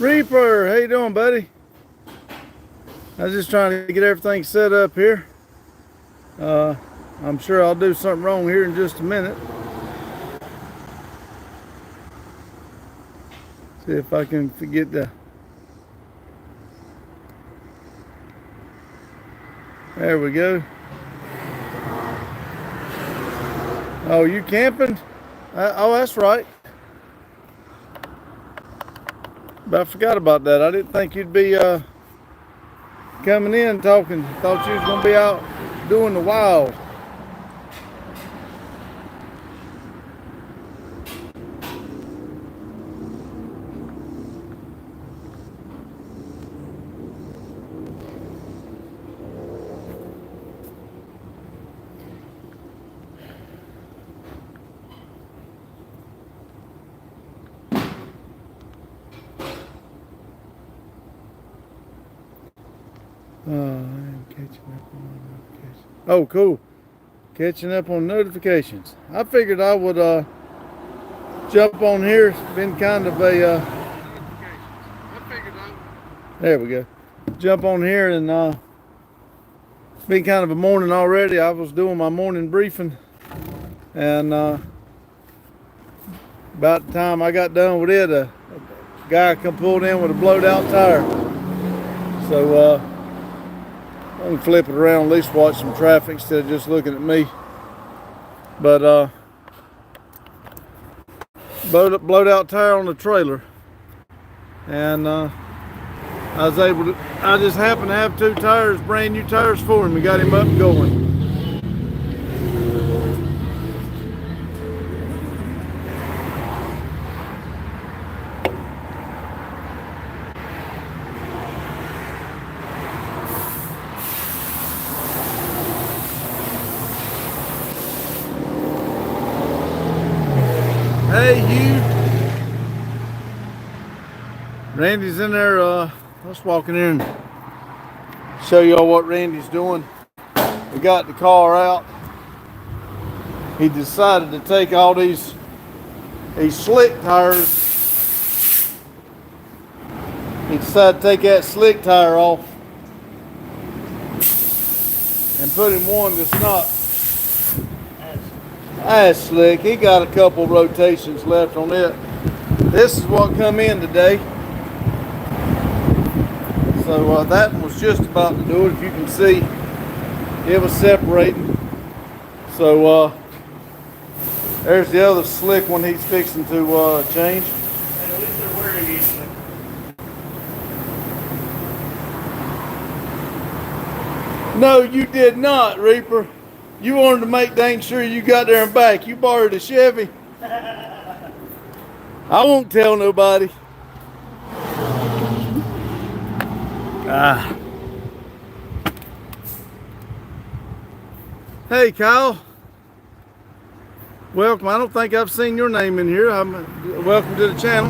Reaper, how you doing, buddy? I was just trying to get everything set up here. I'm sure I'll do something wrong here in just a minute. See if I can forget the... There we go. Oh, you camping? Oh, that's right. But I forgot about that. I didn't think you'd be coming in talking. Thought you was gonna be out doing the wild. I'm catching up on notifications. Oh, cool. Catching up on notifications. I figured I would jump on here. It's been kind of a there we go. Jump on here and it's been kind of a morning already. I was doing my morning briefing, and about the time I got done with it, a guy come pulled in with a blowed out tire. So I'm gonna flip it around, at least watch some traffic instead of just looking at me. But blowed out tire on the trailer, and I just happened to have two tires, brand new tires for him, and got him up and going. Hey, you. Randy's in there. Let's walk in here and show y'all what Randy's doing. We got the car out. He decided to take all these slick tires. He decided to take that slick tire off and put in one that's not as slick. He got a couple rotations left on it. This is what come in today. So that was just about to do it. If you can see, it was separating. So there's the other slick one he's fixing to change. And at least they're wearing easily. No, you did not, Reaper. You wanted to make dang sure you got there and back. You borrowed a Chevy. I won't tell nobody. Hey, Kyle. Welcome. I don't think I've seen your name in here. Welcome to the channel.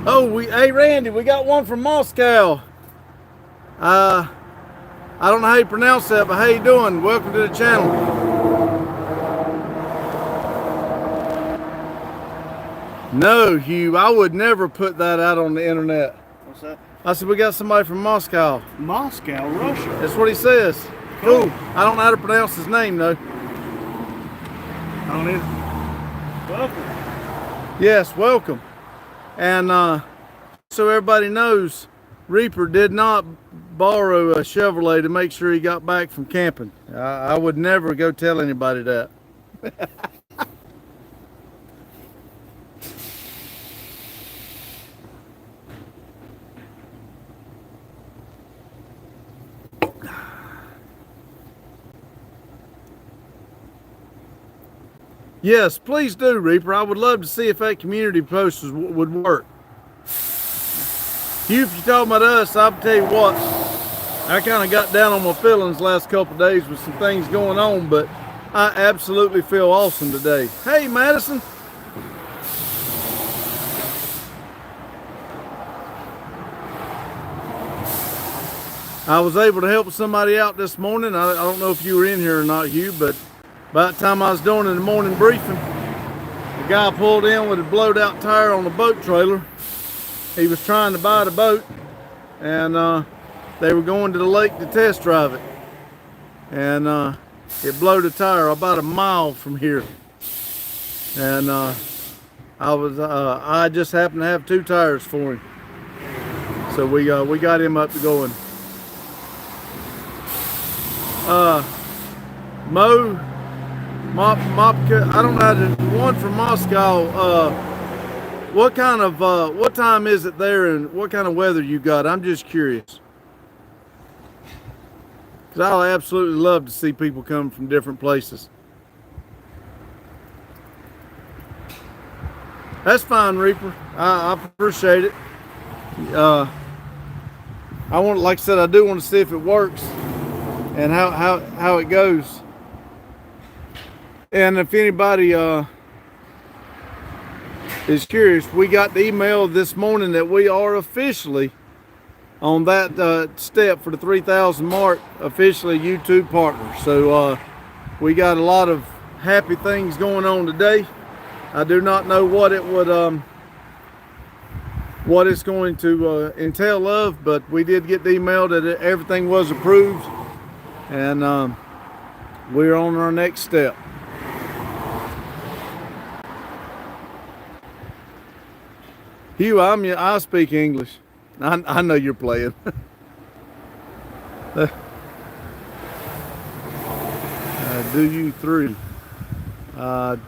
Hey, Randy, we got one from Moscow. I don't know how you pronounce that, but how you doing? Welcome to the channel. No, Hugh, I would never put that out on the internet. What's that? I said, we got somebody from Moscow. Moscow, Russia. That's what he says. Cool. I don't know how to pronounce his name, though. I don't either. Welcome. Yes, welcome. And so everybody knows, Reaper did not borrow a Chevrolet to make sure he got back from camping. I would never go tell anybody that. Yes, please do, Reaper. I would love to see if that community post would work. Hugh, if you're talking about us, I'll tell you what, I kind of got down on my feelings last couple of days with some things going on, but I absolutely feel awesome today. Hey, Madison. I was able to help somebody out this morning. I don't know if you were in here or not, Hugh, but by the time I was doing in the morning briefing, the guy pulled in with a blowed out tire on a boat trailer. He was trying to buy the boat, and they were going to the lake to test drive it. And it blowed a tire about a mile from here. And I just happened to have 2 tires for him. So we got him up to going. I don't know, the one from Moscow, what time is it there and what kind of weather you got? I'm just curious. Because I absolutely love to see people come from different places. That's fine, Reaper. I appreciate it. Like I said, I do want to see if it works and how it goes. And if anybody is curious, we got the email this morning that we are officially on that step for the 3,000 mark, officially YouTube partner. So we got a lot of happy things going on today. I do not know what it would what it's going to entail of, but we did get the email that everything was approved, and we're on our next step. Hugh, I speak English. I know you're playing. Do you 3? I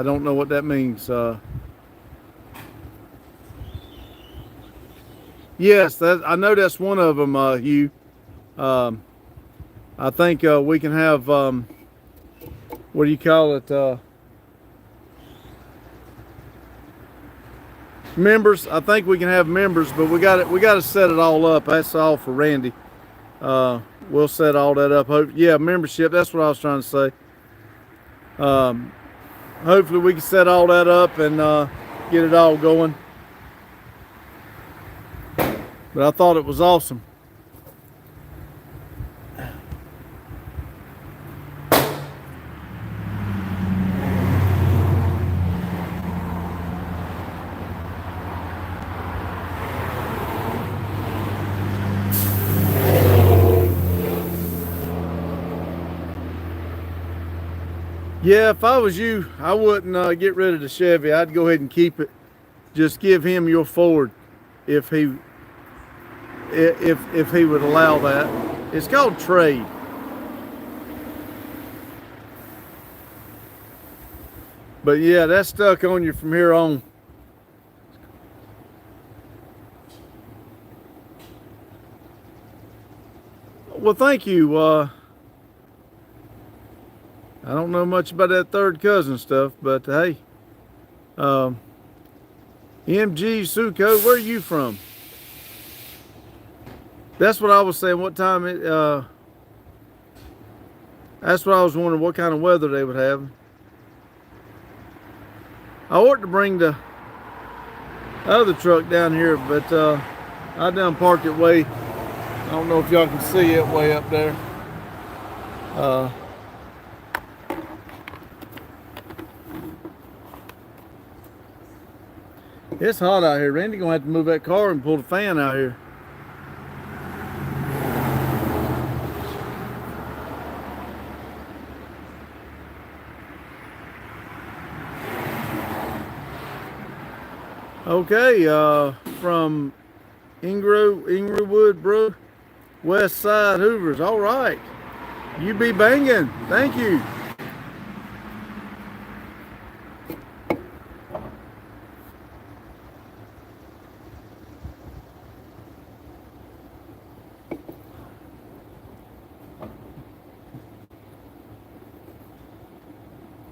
don't know what that means. Yes, I know that's one of them, Hugh. I think we can have, what do you call it? Members. I think we can have members, but we got to set it all up. That's all for Randy. We'll set all that up. Yeah, membership. That's what I was trying to say. Hopefully we can set all that up and get it all going. But I thought it was awesome. Yeah, if I was you, I wouldn't get rid of the Chevy. I'd go ahead and keep it. Just give him your Ford if he would allow that. It's called trade. But yeah, that's stuck on you from here on. Well, thank you. I don't know much about that third cousin stuff, but hey, MG Suko, where are you from? That's what I was saying. What time it? That's what I was wondering. What kind of weather they would have. I ought to bring the other truck down here, but I done parked it way. I don't know if y'all can see it way up there. It's hot out here. Randy gonna have to move that car and pull the fan out here. Okay, from Inglewood, bro, West Side Hoovers. All right, you be banging. Thank you.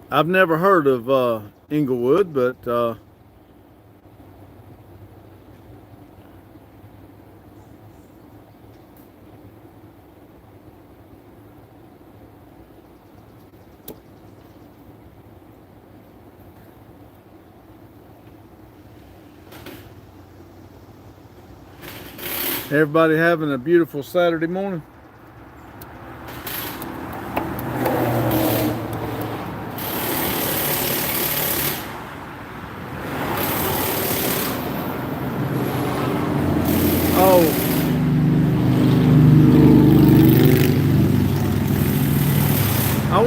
I've never heard of Inglewood, but everybody having a beautiful Saturday morning.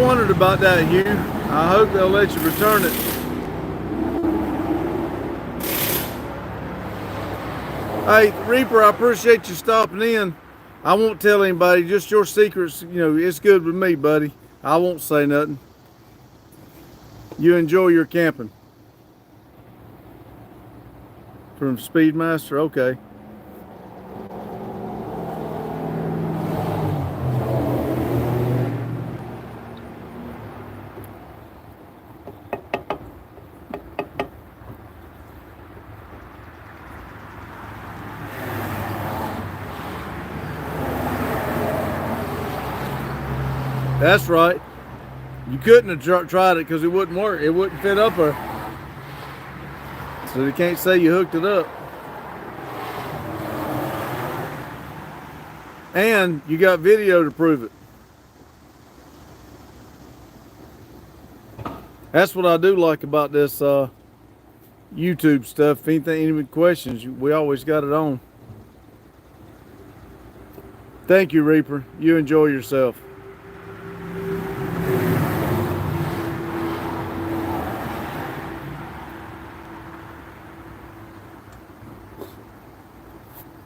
wondered about that, Hugh. I hope they'll let you return it. Hey, Reaper, I appreciate you stopping in. I won't tell anybody, just your secrets, you know, it's good with me, buddy. I won't say nothing. You enjoy your camping. From Speedmaster, okay. That's right. You couldn't have tried it because it wouldn't work. It wouldn't fit up her. So they can't say you hooked it up. And you got video to prove it. That's what I do like about this YouTube stuff. If anything, any questions, we always got it on. Thank you, Reaper. You enjoy yourself.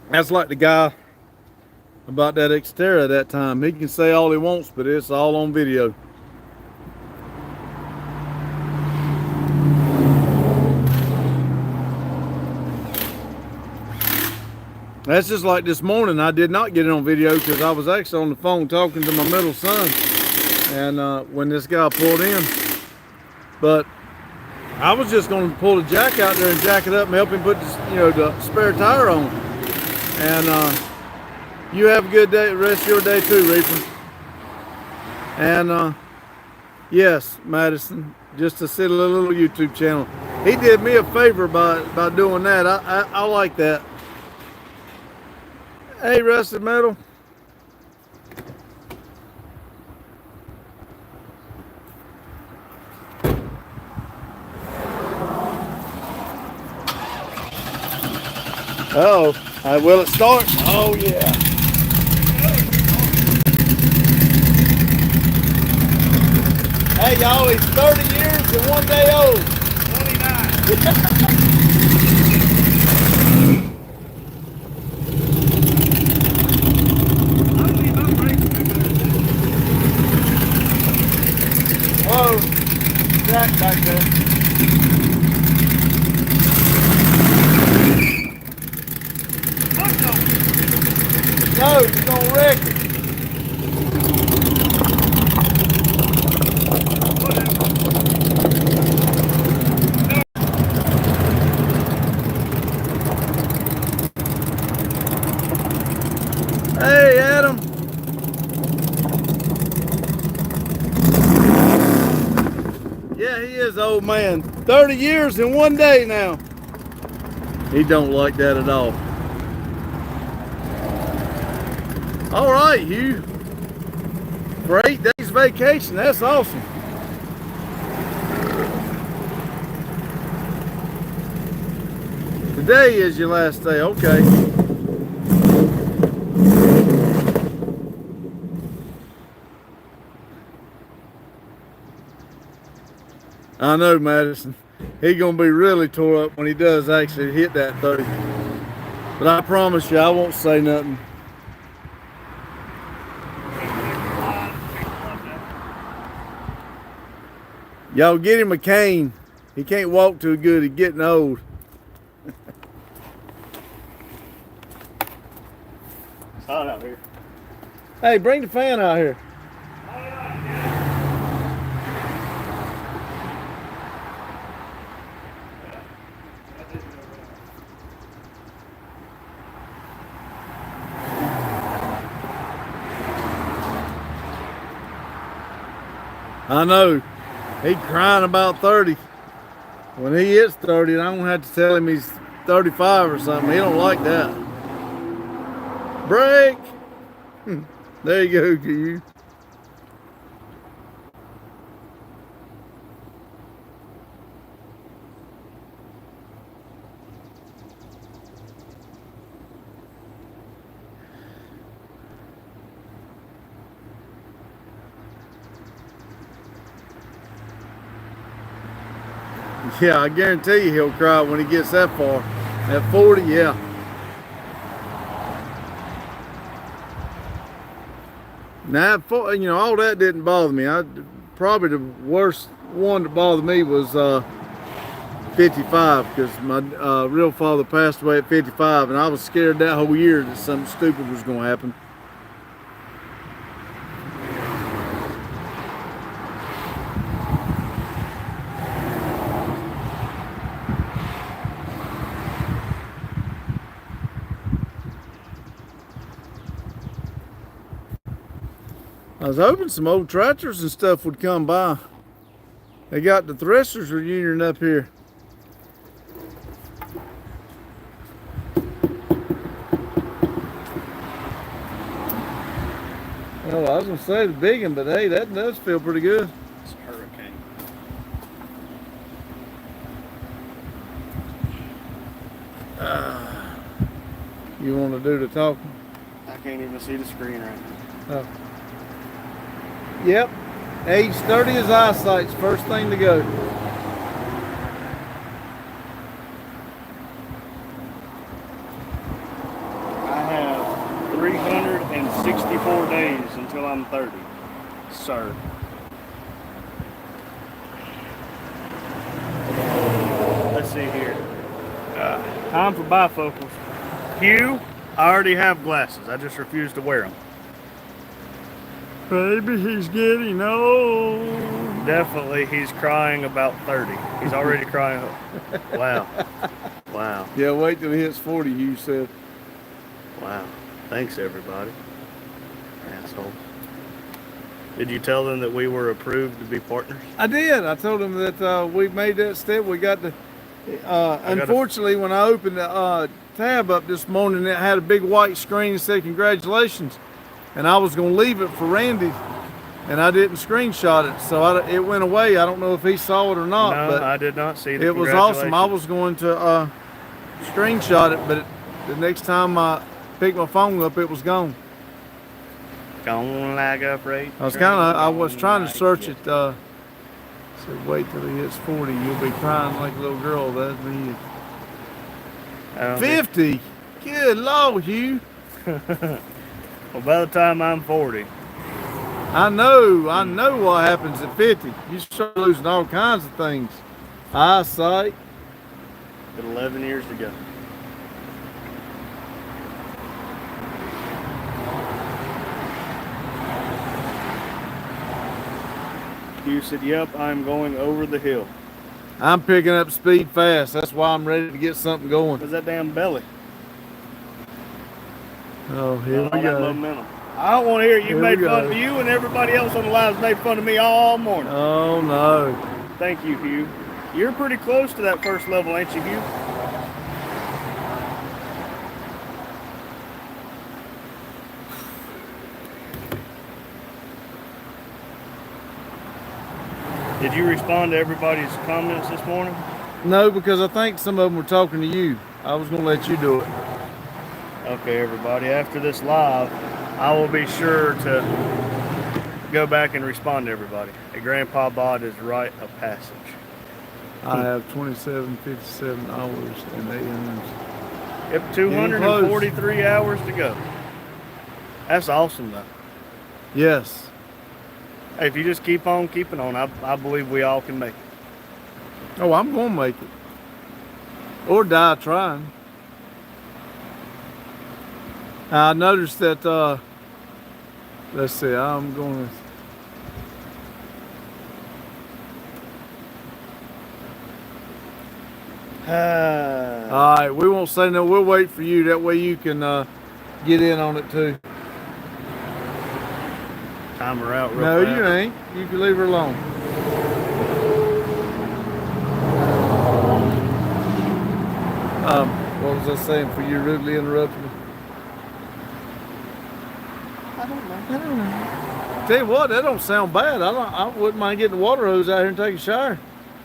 That's like the guy about that Xterra that time. He can say all he wants, but it's all on video. That's just like this morning. I did not get it on video because I was actually on the phone talking to my middle son, and when this guy pulled in. But I was just going to pull the jack out there and jack it up and help him put this, you know, the spare tire on. And you have a good day, rest of your day too, Reaper. And yes, Madison, just to sit a little YouTube channel. He did me a favor by doing that. I like that. Hey, Rusted Metal. Uh-oh. Will it start? Oh, yeah. Hey, y'all, he's 30 years and 1 day old. 29. Whoa, Jack back there. No, you're gonna wreck it. Hey, Adam. Yeah, he is old man. 30 years in 1 day now. He don't like that at all. All right, Hugh. For 8 days vacation, that's awesome. Today is your last day, okay. I know, Madison. He's gonna be really tore up when he does actually hit that 30. But I promise you, I won't say nothing. Y'all get him a cane. He can't walk too good. He's getting old. It's hot out here. Hey, bring the fan out here. I know. He crying about 30. When he hits 30, I don't have to tell him he's 35 or something. He don't like that. Break. There you go, you. Yeah, I guarantee you he'll cry when he gets that far. At 40, yeah. Now, all that didn't bother me. Probably the worst one that bothered me was 55, because my real father passed away at 55, and I was scared that whole year that something stupid was going to happen. I was hoping some old tractors and stuff would come by. They got the threshers reunion up here. Oh, I was gonna say the big one, but hey, that does feel pretty good. It's a hurricane. You want to do the talking? I can't even see the screen right now. Oh. Yep. Age 30 is eyesight's first thing to go. I have 364 days until I'm 30, sir. Let's see here. Time for bifocals. Hugh, I already have glasses. I just refuse to wear them. Baby, he's getting old. Definitely, he's crying about 30. He's already crying. Wow. Wow. Yeah, wait till he hits 40, you said. Wow. Thanks, everybody. Assholes. Did you tell them that we were approved to be partners? I did. I told him that we made that step. We got the. Unfortunately, when I opened the tab up this morning, it had a big white screen that said congratulations. And I was going to leave it for Randy, and I didn't screenshot it. So it went away. I don't know if he saw it or not. No, but I did not see the it was awesome. I was going to screenshot it, but the next time I picked my phone up, it was gone. Gone like a freight I was trying to search it. Said, wait till he hits 40. You'll be crying like a little girl. That's me. 50. Good Lord, Hugh. Well, by the time I'm 40. I know what happens at 50. You start losing all kinds of things. Eyesight. Got 11 years to go. You said, yep, I'm going over the hill. I'm picking up speed fast. That's why I'm ready to get something going. What's that damn belly? Oh, here we That go. momentum. I don't want to hear you made fun of you, and everybody else on the live's made fun of me all morning. Oh, no. Thank you, Hugh. You're pretty close to that first level, ain't you, Hugh? Did you respond to everybody's comments this morning? No, because I think some of them were talking to you. I was going to let you do it. Okay, everybody. After this live, I will be sure to go back and respond to everybody. A Grandpa Bod is rite of passage. I have 57 hours and 8 minutes. Yep, 243 hours to go. That's awesome, though. Yes. Hey, if you just keep on keeping on, I believe we all can make it. Oh, I'm going to make it. Or die trying. I noticed that, let's see, I'm going to... All right, we won't say no. We'll wait for you. That way you can get in on it too. Time her out real No, fast. you ain't. You can leave her alone. What was I saying for you rudely interrupted me? I don't know. Tell you what, that don't sound bad. I wouldn't mind getting the water hose out here and taking a shower.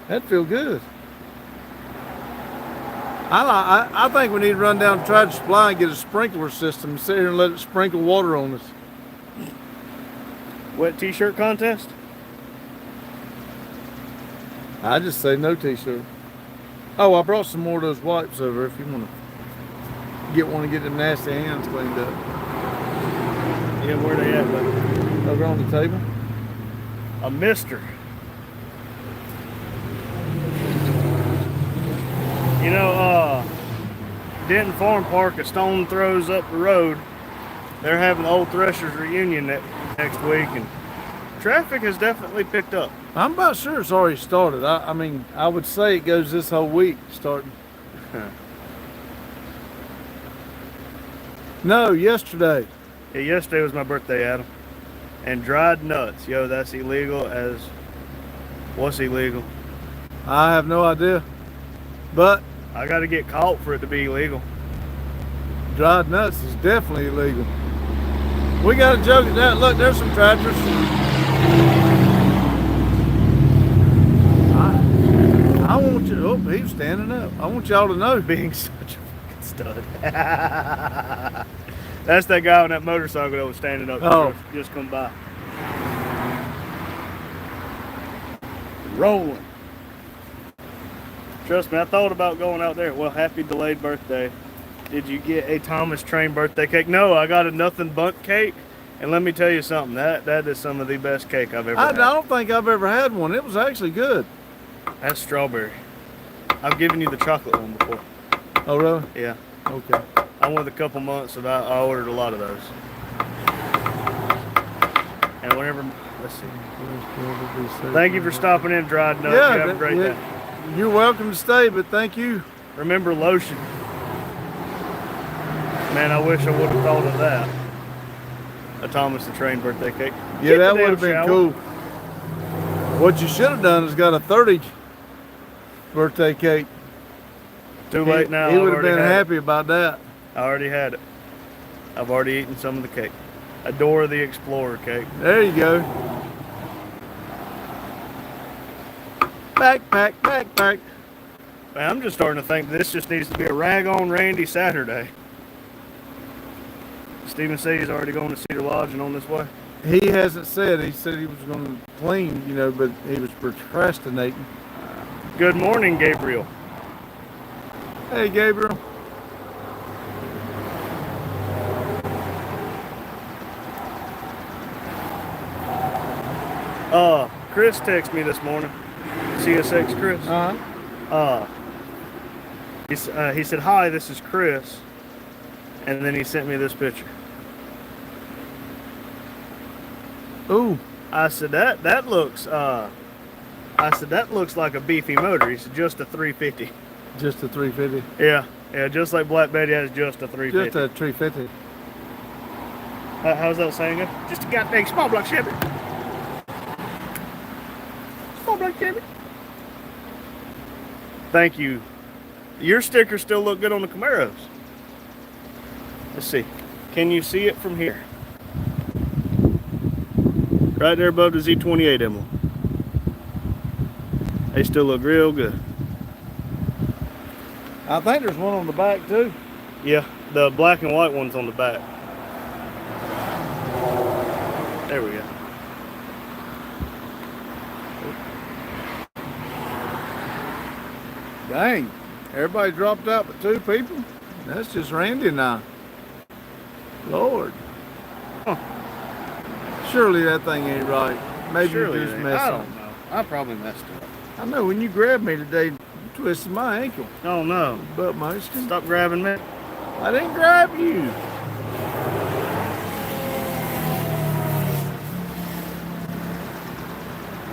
That'd feel good. I think we need to run down to Tractor Supply and get a sprinkler system and sit here and let it sprinkle water on us. Wet t-shirt contest? I just say no t-shirt. Oh, I brought some more of those wipes over if you want to get one and get them nasty hands cleaned up. Yeah, where they at, buddy? Over on the table. A mister. You know, Denton Farm Park, a stone throws up the road. They're having the old Threshers reunion next week, and traffic has definitely picked up. I'm about sure it's already started. I mean, I would say it goes this whole week starting. No, yesterday. Yeah, yesterday was my birthday, Adam. And dried nuts, yo, that's illegal as... What's illegal? I have no idea. But I gotta get caught for it to be illegal. dried nuts is definitely illegal. We got a joke at that. Look, there's some tractors. I want you. Oh, he's standing up. I want y'all to know. Being such a fucking stud. That's that guy on that motorcycle that was standing up. Oh. Just come by. Rolling. Trust me, I thought about going out there. Well, happy delayed birthday. Did you get a Thomas Train birthday cake? No, I got a nothing bundt cake. And let me tell you something, that is some of the best cake I've ever I had. don't think I've ever had one. It was actually good. That's strawberry. I've given you the chocolate one before. Oh, really? Yeah. Okay. I went a couple months and I ordered a lot of those. And whenever, let's see. Thank you for stopping in, Dried Nuts. Yeah, You have a great day. You're welcome to stay, but thank you. Remember lotion. Man, I wish I would have thought of that. A Thomas the Train birthday cake. Yeah, Get that the would have damn been shower. cool. What you should have done is got a 30 birthday cake. Too late now. He I've would have already been had happy about that. it. I already had it. I've already eaten some of the cake. A Dora the Explorer cake. There you go. Backpack, backpack. Man, I'm just starting to think this just needs to be a rag on Randy Saturday. Steven said he's already going to Cedar Lodge and on this way. He hasn't said. He said he was going to clean, you know, but he was procrastinating. Good morning, Gabriel. Hey, Gabriel. Chris texted me this morning. CSX Chris. He said, "Hi, this is Chris," and then he sent me this picture. Ooh. I said that looks like a beefy motor. He said just a 350. Just a 350. Yeah, just like Black Betty has just a 350. Just a 350. How's that saying? Just a goddamn small block Chevy. Small block Chevy. Thank you. Your stickers still look good on the Camaros. Let's see. Can you see it from here? Right there above the Z28 emblem. They still look real good. I think there's one on the back too. Yeah, the black and white one's on the back. There we go. Dang. Everybody dropped out but 2 people? That's just Randy and I. Lord. Huh. Surely that thing ain't right. Maybe Surely you just it ain't. messed I up. don't know. I probably messed up. I know when you grabbed me today, you twisted my ankle. Oh no. Butt motion. Stop grabbing me. I didn't grab you.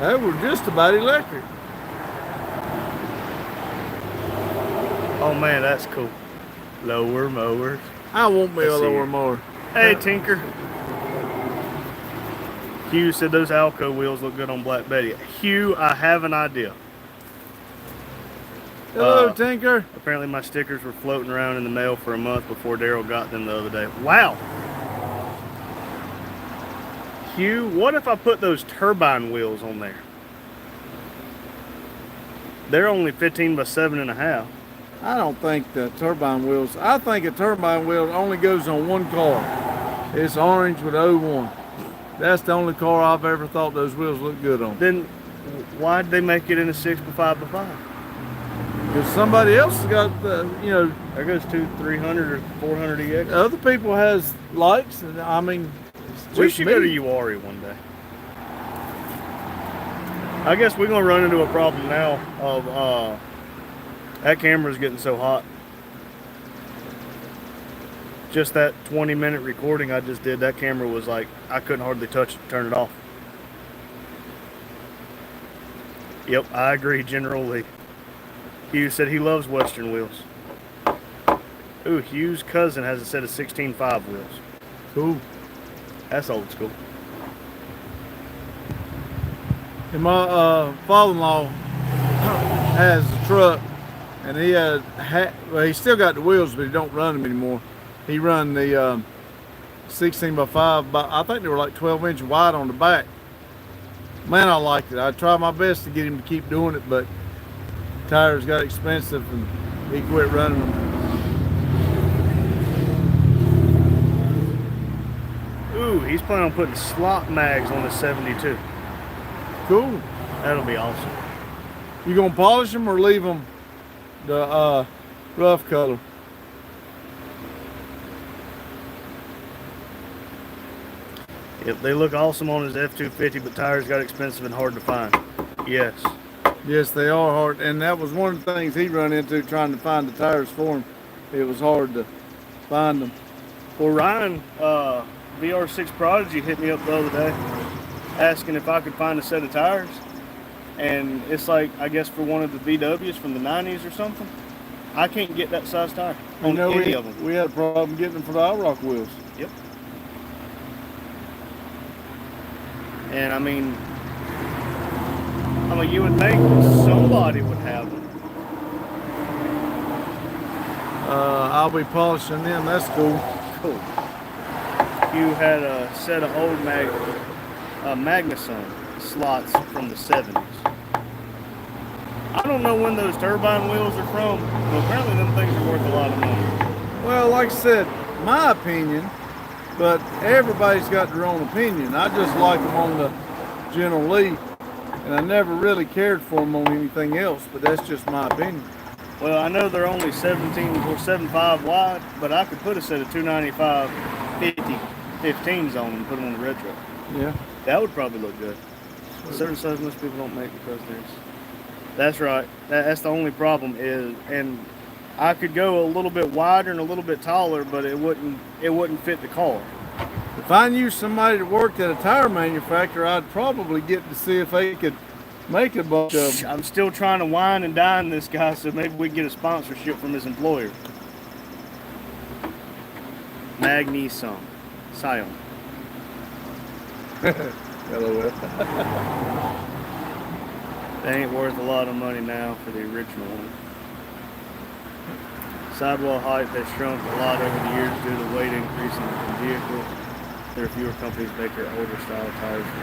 They were just about electric. Oh man, that's cool. Lower mowers. I won't be a Let's see lower here. mower. Hey, Tinker. Hugh said those Alco wheels look good on Black Betty. Hugh, I have an idea. Hello, Tinker. Apparently my stickers were floating around in the mail for a month before Daryl got them the other day. Wow. Hugh, what if I put those turbine wheels on there? They're only 15 by 7.5. I don't think the turbine wheels. I think a turbine wheel only goes on one car. It's orange with 01. That's the only car I've ever thought those wheels look good on. Then why'd they make it in a 6 by 5 by 5? Because somebody else has got the, There goes 300 or 400 EX. other people has likes, and I mean, it's We just should me. go to URI one day. I guess we're gonna run into a problem now of that camera's getting so hot. Just that 20-minute recording I just did, that camera was like, I couldn't hardly touch it, turn it off. Yep, I agree, General Lee. Hugh said he loves Western wheels. Ooh, Hugh's cousin has a set of 16.5 wheels. Cool. That's old school. And my father-in-law has a truck, and he well, he still got the wheels, but he don't run them anymore. He run the 16x5, but I think they were like 12 inch wide on the back. Man, I liked it. I tried my best to get him to keep doing it, but tires got expensive, and he quit running them. Ooh, he's planning on putting slot mags on the 72. Cool. That'll be awesome. You gonna polish them or leave them the rough color? Yep, they look awesome on his F-250, but tires got expensive and hard to find. Yes. Yes, they are hard, and that was one of the things he run into trying to find the tires for him. It was hard to find them. Well, Ryan, VR6 Prodigy hit me up the other day asking if I could find a set of tires. And it's like, I guess for one of the VWs from the 90s or something, I can't get that size tire on any of them. We had a problem getting them for the IROC wheels. Yep. And I mean, you would think somebody would have them. I'll be polishing them. That's cool. Cool. You had a set of old Magnuson slots from the 70s. I don't know when those turbine wheels are from, but apparently them things are worth a lot of money. Well, like I said, my opinion, but everybody's got their own opinion. I just like them on the General Lee, and I never really cared for them on anything else, but that's just my opinion. Well, I know they're only 17 or 7.5 wide, but I could put a set of 295 15s on them and put them on the retro. Yeah. That would probably look good. Certain size most people don't make because there's. That's right. That's the only problem is, and I could go a little bit wider and a little bit taller, but it wouldn't fit the car. If I knew somebody that worked at a tire manufacturer, I'd probably get to see if they could make a bunch of them. I'm still trying to wine and dine this guy, so maybe we can get a sponsorship from his employer. Magneson. Sion. LOL. They ain't worth a lot of money now for the original one. Sidewall height has shrunk a lot over the years due to weight increase in the vehicle. There are fewer companies make their older style tires for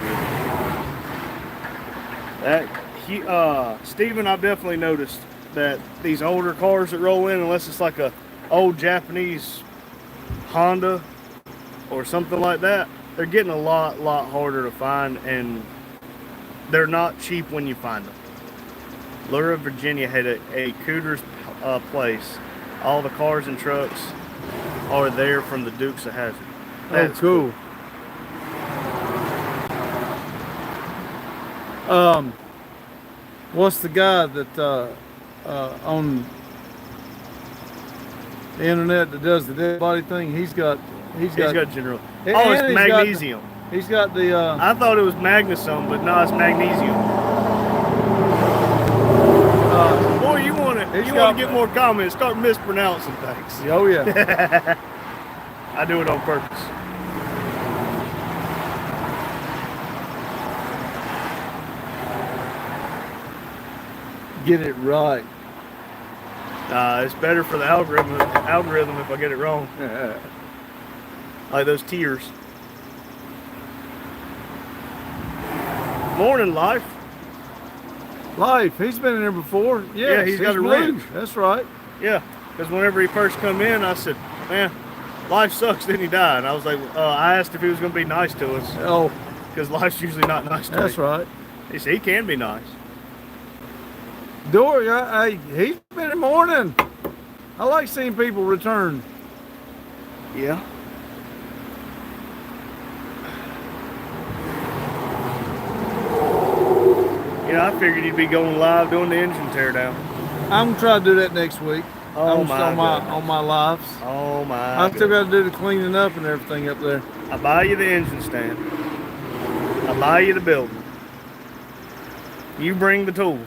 vehicles. Steven, I've definitely noticed that these older cars that roll in, unless it's like a old Japanese Honda or something like that, they're getting a lot harder to find, and they're not cheap when you find them. Lura, Virginia had a Cooter's place. All the cars and trucks are there from the Dukes of Hazzard. That's cool. What's the guy that on the internet that does the dead body thing? He's got General. and Oh, it's he's magnesium. He's got the I thought it was magnesium, but no, it's magnesium. Boy, you want to get more comments? Start mispronouncing things. oh yeah. I do it on purpose. Get it right. It's better for the algorithm if I get it wrong. Like those tears. Morning, Life. Life, he's been in there before. Yes, Yeah, he's got a blue. wrench. That's right. Yeah, because whenever he first come in, I said, man, life sucks, then he died. And I was like, I asked if he was going to be nice to us. Oh, Because life's usually not nice to me. that's right. He said, he can be nice. Dory, he's been in the morning. I like seeing people return. Yeah. Yeah, I figured you'd be going live doing the engine teardown. I'm gonna try to do that next week. Oh on my lives. Oh my! I still got to do the cleaning up and everything up there. I buy you the engine stand. I buy you the building. You bring the tools.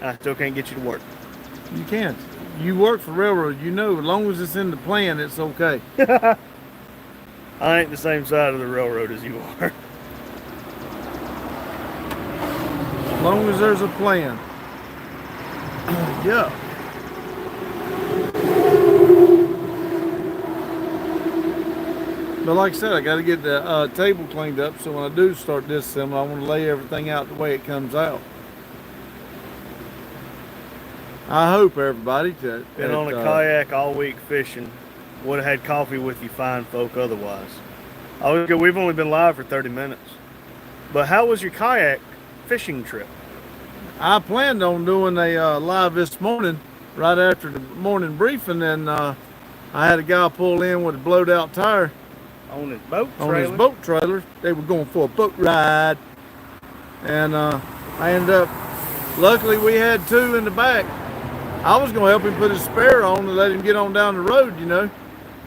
I still can't get you to work. You can't. You work for railroad. You know, as long as it's in the plan, it's okay. I ain't the same side of the railroad as you are. As long as there's a plan. Yeah. But like I said, I got to get the table cleaned up, so when I do start disassembling, I want to lay everything out the way it comes out. I hope everybody been on a kayak all week fishing. Would have had coffee with you fine folk otherwise. Oh, we've only been live for 30 minutes. But how was your kayak fishing trip? I planned on doing a live this morning, right after the morning briefing, and I had a guy pull in with a blowed out tire on his boat trailer. They were going for a boat ride, and I ended up, luckily we had two in the back. I was going to help him put his spare on and let him get on down the road, you know.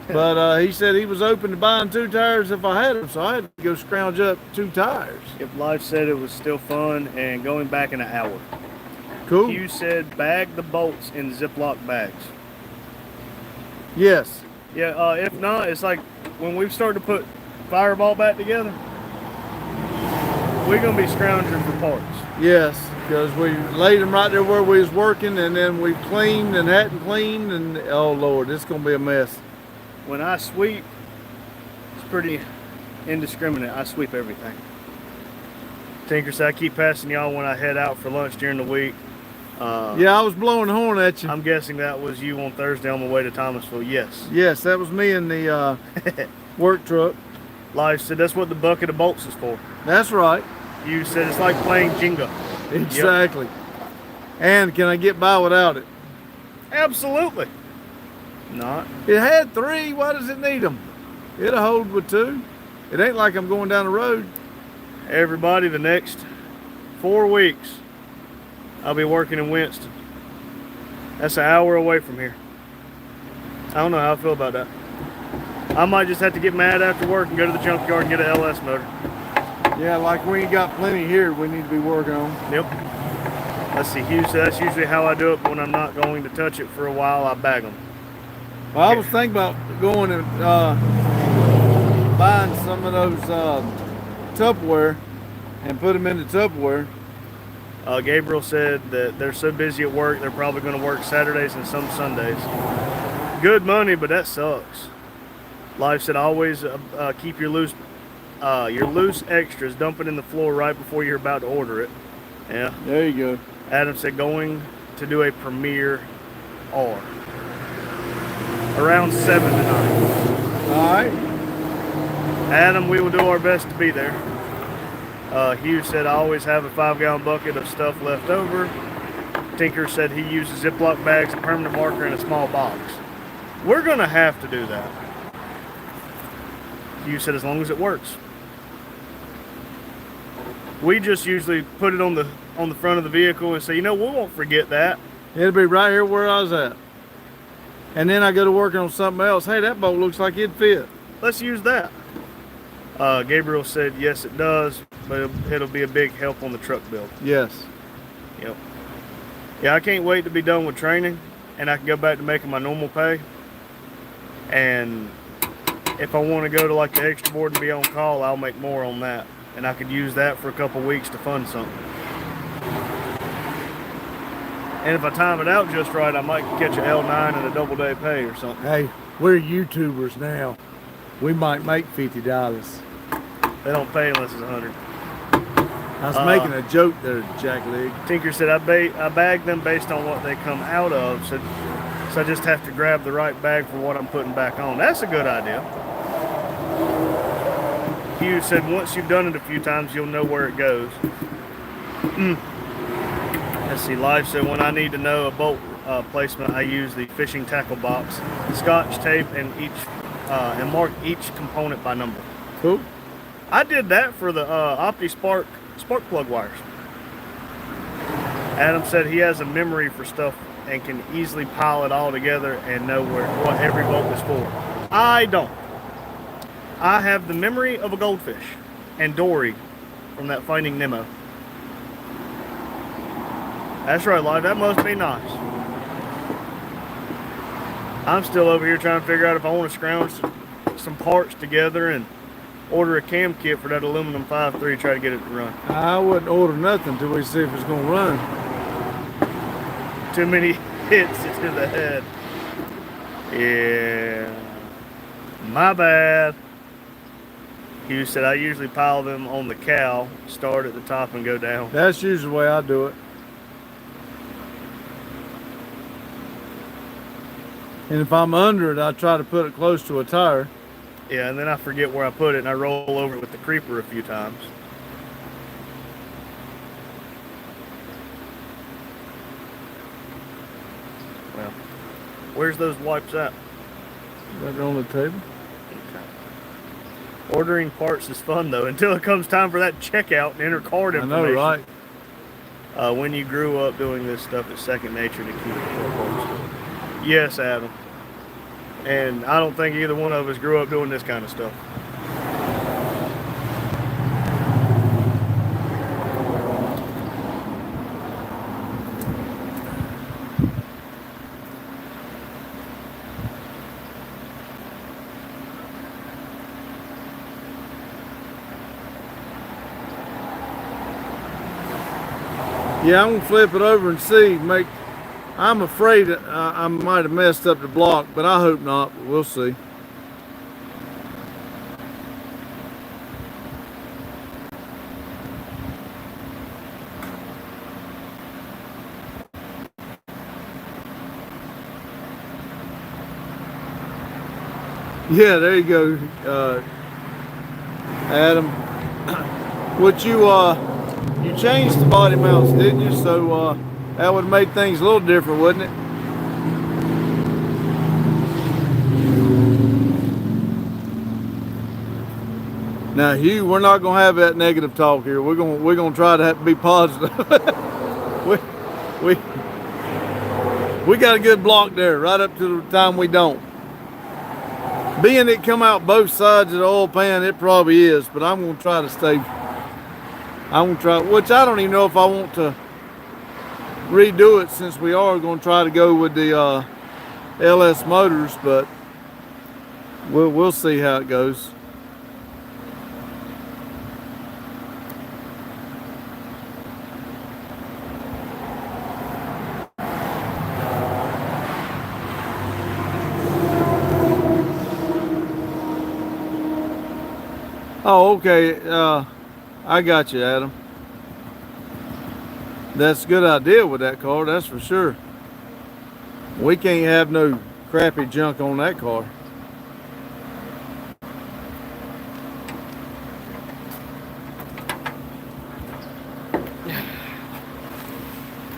But he said he was open to buying two tires if I had them, so I had to go scrounge up two tires. If Life said it was still fun and going back in an hour. Cool. You said bag the bolts in Ziploc bags. Yes. Yeah, if not, it's like when we've started to put Fireball back together, we're going to be scrounging for parts. Yes, because we laid them right there where we was working, and then we cleaned and hadn't cleaned, and oh Lord, it's going to be a mess. When I sweep, it's pretty indiscriminate. I sweep everything. Tinker said I keep passing y'all when I head out for lunch during the week. Yeah, I was blowing the horn at you. I'm guessing that was you on Thursday on the way to Thomasville. Yes. Yes, that was me in the work truck. Life said that's what the bucket of bolts is for. That's right. You said it's like playing Jenga. Exactly. Yep. And can I get by without it? Absolutely. Not. It had three. Why does it need them? It'll hold with two. It ain't like I'm going down the road. Everybody, the next 4 weeks, I'll be working in Winston. That's an hour away from here. I don't know how I feel about that. I might just have to get mad after work and go to the junkyard and get an LS motor. Yeah, like we ain't got plenty here we need to be working on. Yep. Let's see, Hugh said that's usually how I do it, but when I'm not going to touch it for a while, I bag them. Well, I was thinking about going and buying some of those Tupperware and put them in the Tupperware. Gabriel said that they're so busy at work, they're probably going to work Saturdays and some Sundays. Good money, but that sucks. Life said always keep your loose extras, dump it in the floor right before you're about to order it. Yeah. There you go. Adam said going to do a premiere R. Around 7 tonight. All right. Adam, we will do our best to be there. Hugh said I always have a 5-gallon bucket of stuff left over. Tinker said he uses Ziploc bags, a permanent marker, and a small box. We're going to have to do that. Hugh said as long as it works. We just usually put it on the front of the vehicle and say, you know, we won't forget that. It'll be right here where I was at. And then I go to work on something else. Hey, that boat looks like it'd fit. Let's use that. Gabriel said, yes, it does, but it'll be a big help on the truck build. Yes. Yep. Yeah, I can't wait to be done with training, and I can go back to making my normal pay. And if I want to go to like the extra board and be on call, I'll make more on that. And I could use that for a couple weeks to fund something. And if I time it out just right, I might catch an L9 and a double day pay or something. Hey, we're YouTubers now. We might make $50. They don't pay unless it's 100. I was making a joke there, Jack Leg. Tinker said I bag them based on what they come out of, so I just have to grab the right bag for what I'm putting back on. That's a good idea. Hugh said once you've done it a few times, you'll know where it goes. Let's see, Live said when I need to know a bolt placement, I use the fishing tackle box, Scotch tape, and mark each component by number. Cool. I did that for the Opti spark plug wires. Adam said he has a memory for stuff and can easily pile it all together and know what every bolt is for. I don't. I have the memory of a goldfish and Dory from that Finding Nemo. That's right, Live. That must be nice. I'm still over here trying to figure out if I want to scrounge some parts together and order a cam kit for that aluminum 5.3, try to get it to run. I wouldn't order nothing until we see if it's going to run. Too many hits to the head. Yeah. My bad. Hugh said I usually pile them on the cow, start at the top and go down. That's usually the way I do it. And if I'm under it, I try to put it close to a tire. Yeah, and then I forget where I put it and I roll over it with the creeper a few times. Well, where's those wipes at? Right on the table. Okay. Ordering parts is fun though, until it comes time for that checkout and enter card information. I know, right? When you grew up doing this stuff, it's second nature to keep it. Yes, Adam. And I don't think either one of us grew up doing this kind of stuff. Yeah, I'm gonna flip it over and see. I'm afraid I might have messed up the block, but I hope not. But we'll see. Yeah, there you go, Adam. What you changed the body mounts, didn't you? So that would have made things a little different, wouldn't it? Now, Hugh, we're not gonna have that negative talk here. We're gonna try to be positive. we got a good block there, right up to the time we don't. Being it come out both sides of the oil pan, it probably is, but I'm gonna try to stay. I'm gonna try, which I don't even know if I want to redo it, since we are going to try to go with the LS motors, but we'll see how it goes. Oh, okay. I got you, Adam. That's a good idea with that car, that's for sure. We can't have no crappy junk on that car.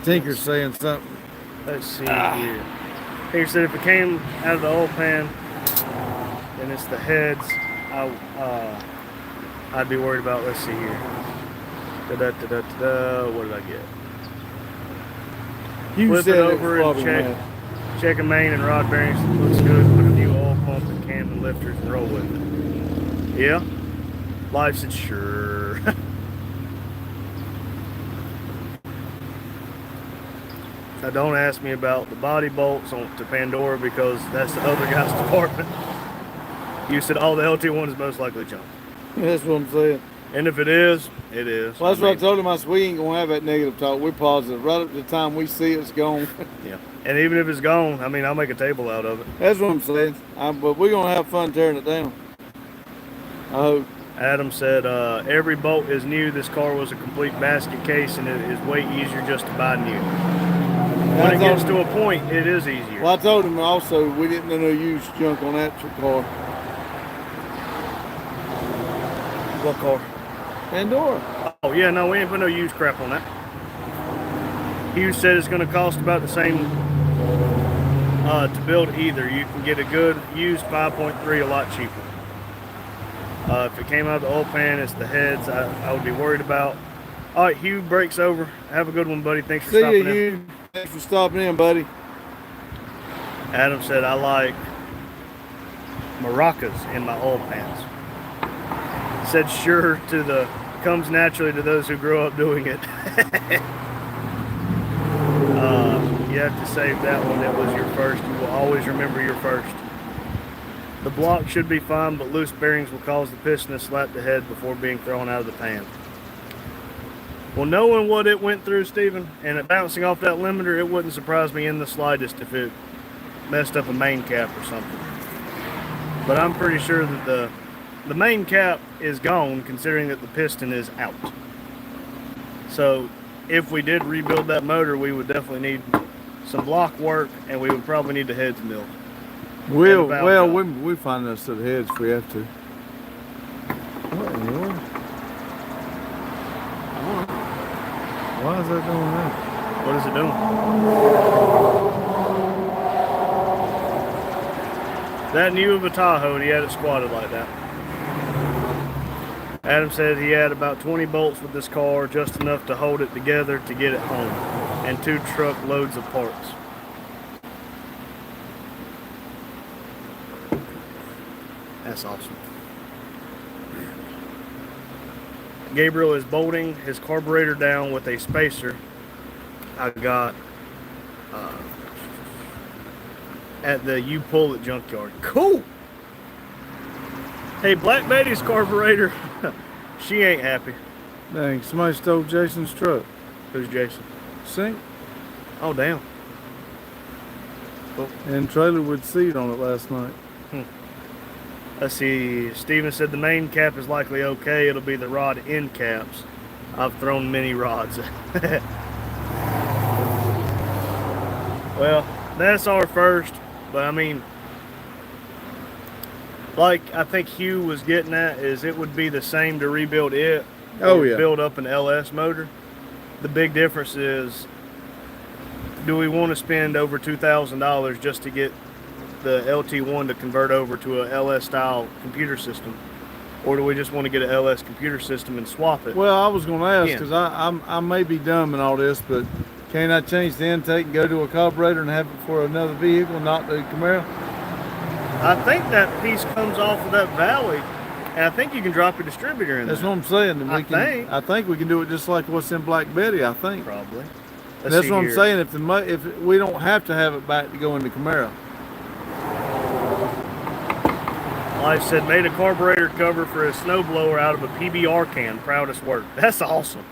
Tinker's saying something. Let's see here. Tinker said if it came out of the oil pan, then it's the heads. I'd be worried about. Let's see here. What did I get? You Flip it over and check a main and rod bearings. Looks good. Put a new oil pump and cam and lifters and roll with it. Yeah? Life said sure. Now don't ask me about the body bolts to Pandora, because that's the other guy's department. You said all the LT1 is most likely junk. That's what I'm saying. And if it is, it is. Well, that's what I told him. I said, we ain't going to have that negative talk. We're positive. Right up to the time we see it's gone. Yeah. And even if it's gone, I mean, I'll make a table out of it. That's what I'm saying. But we're going to have fun tearing it down. I hope. Adam said, every bolt is new. This car was a complete basket case, and it is way easier just to buy new. When it gets to a point, it is easier. Well, I told him also we didn't know no used junk on that car. What car? Pandora. Oh, yeah, no, we ain't put no used crap on that. Hugh said it's going to cost about the same to build either. You can get a good used 5.3 a lot cheaper. If it came out of the oil pan, it's the heads I would be worried about. All right, Hugh breaks over. Have a good one, buddy. Thanks for See stopping you, in. Hugh. Thanks for stopping in, buddy. Adam said, I like maracas in my oil pans. Said, sure, comes naturally to those who grow up doing it. You have to save that one. It was your first. You will always remember your first. The block should be fine, but loose bearings will cause the piston to slap the head before being thrown out of the pan. Well, knowing what it went through, Stephen, and it bouncing off that limiter, it wouldn't surprise me in the slightest if it messed up a main cap or something. But I'm pretty sure that the main cap is gone, considering that the piston is out. So if we did rebuild that motor, we would definitely need some block work, and we would probably need the heads milled. Well, we find us at heads if we have to. What in the world? Why is that doing that? What is it doing? That new of a Tahoe, and he had it squatted like that. Adam said he had about 20 bolts with this car, just enough to hold it together to get it home, and 2 truck loads of parts. That's awesome. Gabriel is bolting his carburetor down with a spacer I got at the U Pull It junkyard. Cool! Hey, Black Betty's carburetor, she ain't happy. Dang, somebody stole Jason's truck. Who's Jason? Sink. Oh, damn. Cool. And trailer with seat on it last night. Let's see. Steven said the main cap is likely okay. It'll be the rod end caps. I've thrown many rods. Well, that's our first. But I mean, like I think Hugh was getting at, is it would be the same to rebuild it. Oh or yeah. Build up an LS motor. The big difference is, do we want to spend over $2,000 just to get the LT1 to convert over to a LS style computer system, or do we just want to get an LS computer system and swap it? Well, I was going to ask, because I may be dumb in all this, but can't I change the intake and go to a carburetor and have it for another vehicle, not the Camaro? I think that piece comes off of that valley, and I think you can drop a distributor in That's there. what I'm saying. And I think we can do it just like what's in Black Betty. I think probably. That's what I'm saying. If we don't have to have it back to go into Camaro. Life said, made a carburetor cover for a snowblower out of a PBR can. Proudest work. That's awesome.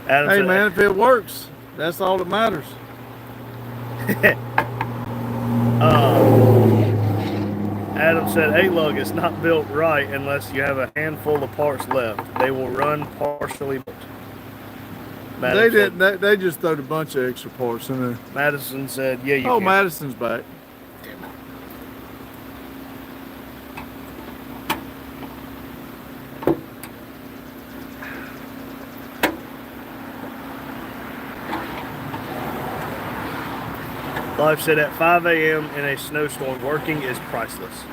Adam Hey said, man, if it works, that's all that matters. Adam said, A-lug is not built right unless you have a handful of parts left. They will run partially built. They just throwed a bunch of extra parts in there. Madison said, yeah, you can. Madison's back. Life said at 5 a.m. in a snowstorm, working is priceless.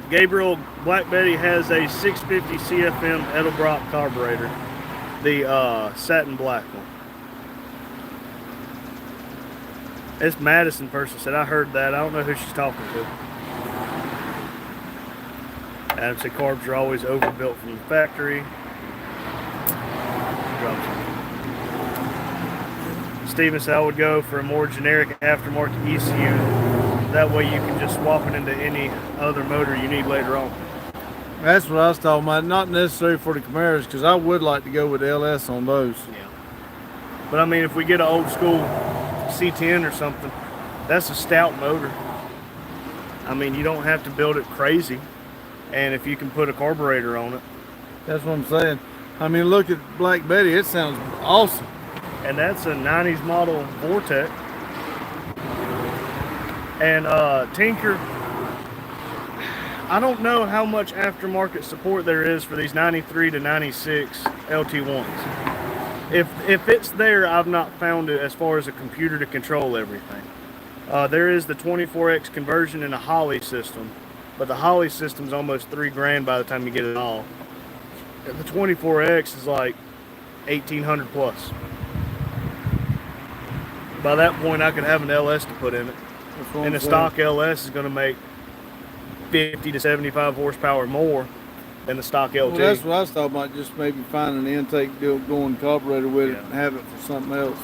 Gabriel, Black Betty has a 650 CFM Edelbrock carburetor, the satin black one. This Madison person said, I heard that. I don't know who she's talking to. Adam said carbs are always overbuilt from the factory. Steven said I would go for a more generic aftermarket ECU. That way you can just swap it into any other motor you need later on. That's what I was talking about. Not necessary for the Camaros, because I would like to go with LS on those. Yeah. But I mean, if we get an old school C10 or something, that's a stout motor. I mean, you don't have to build it crazy. And if you can put a carburetor on it. That's what I'm saying. I mean, look at Black Betty. It sounds awesome. And that's a 90s model Vortec. And Tinker, I don't know how much aftermarket support there is for these 93 to 96 LT1s. If it's there, I've not found it as far as a computer to control everything. There is the 24x conversion in a Holly system, but the Holly system's almost $3,000 by the time you get it all. The 24x is like 1,800 plus. By that point, I could have an LS to put in it, and the stock LS is going to make 50 to 75 horsepower more than the stock LT. Well, that's what I was talking about. Just maybe finding an intake, going carburetor with it, and have it for something else.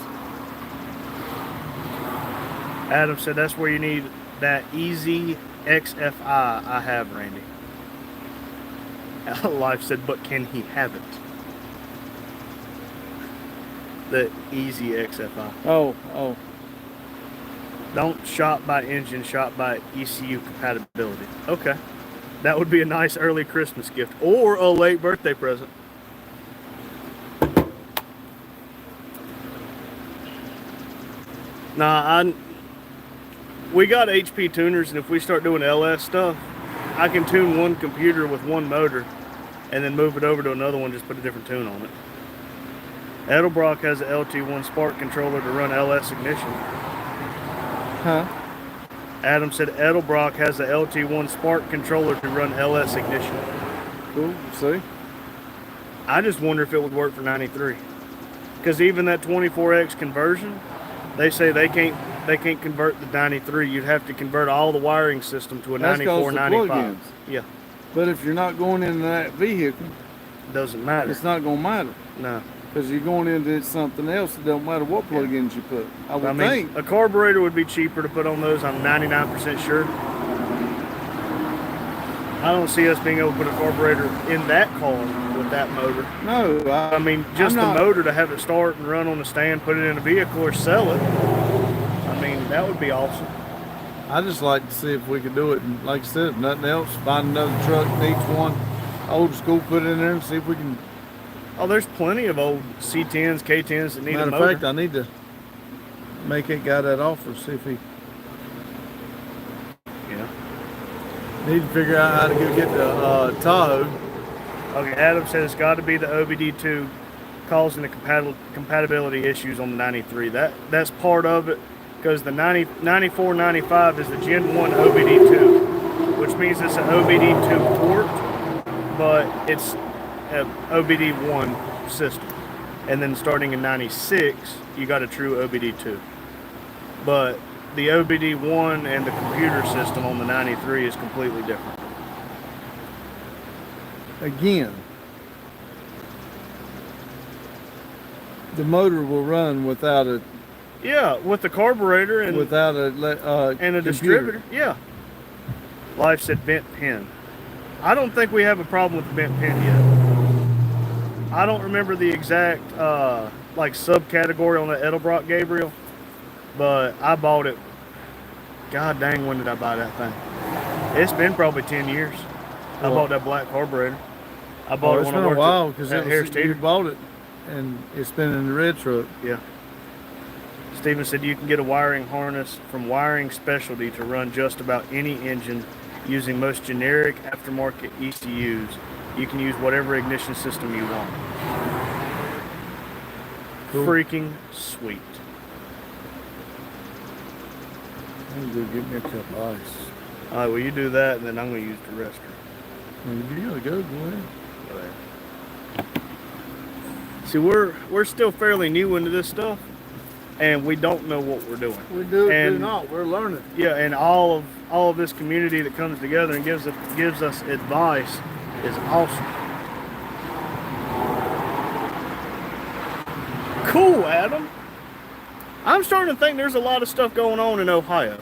Adam said that's where you need that easy XFI I have, Randy. Life said, but can he have it? The easy XFI. Oh. Don't shop by engine, shop by ECU compatibility. Okay. That would be a nice early Christmas gift or a late birthday present. Nah, we got HP tuners, and if we start doing LS stuff, I can tune one computer with one motor and then move it over to another one, just put a different tune on it. Edelbrock has an LT1 spark controller to run LS ignition. Huh? Adam said Edelbrock has the LT1 spark controller to run LS ignition. Cool. See? I just wonder if it would work for 93. Because even that 24x conversion, they say they can't convert the 93. You'd have to convert all the wiring system to a 94, 95. Yeah. But if you're not going into that vehicle, doesn't matter. It's not going to matter. No. Because you're going into something else, it don't matter what plug-ins you put. I would think. A carburetor would be cheaper to put on those, I'm 99% sure. I don't see us being able to put a carburetor in that car with that motor. No. I mean, just the motor to have it start and run on the stand, put it in a vehicle or sell it. I mean, that would be awesome. I just like to see if we could do it. And like I said, if nothing else, find another truck, needs one, old school, put it in there and see if we can. Oh, there's plenty of old C10s, K10s that need a motor. Matter of fact, I need to make that guy that offer, see if he. Yeah. Need to figure out how to go get the Tahoe. Okay, Adam said it's got to be the OBD2 causing the compatibility issues on the 93. That's part of it, because the 94, 95 is the Gen 1 OBD2, which means it's an OBD2 port, but it's an OBD1 system. And then starting in 96, you got a true OBD2. But the OBD1 and the computer system on the 93 is completely different. Again, the motor will run without a. Yeah, with the carburetor and without a and a distributor. Yeah. Life said bent pin. I don't think we have a problem with the bent pin yet. I don't remember the exact like subcategory on the Edelbrock Gabriel, but I bought it. God dang, when did I buy that thing? It's been probably 10 years. I bought that black carburetor. I bought it when I worked at Harris Teeter. You bought it, and it's been in the red truck. Yeah. Steven said you can get a wiring harness from Wiring Specialty to run just about any engine using most generic aftermarket ECUs. You can use whatever ignition system you want. Cool. Freaking sweet. I'm going to get me a cup of ice. All right, well, you do that, and then I'm going to use the restroom. If you got to go ahead. See, we're still fairly new into this stuff, and we don't know what we're doing. We do not. We're learning. Yeah, and all of this community that comes together and gives us advice is awesome. Cool, Adam. I'm starting to think there's a lot of stuff going on in Ohio.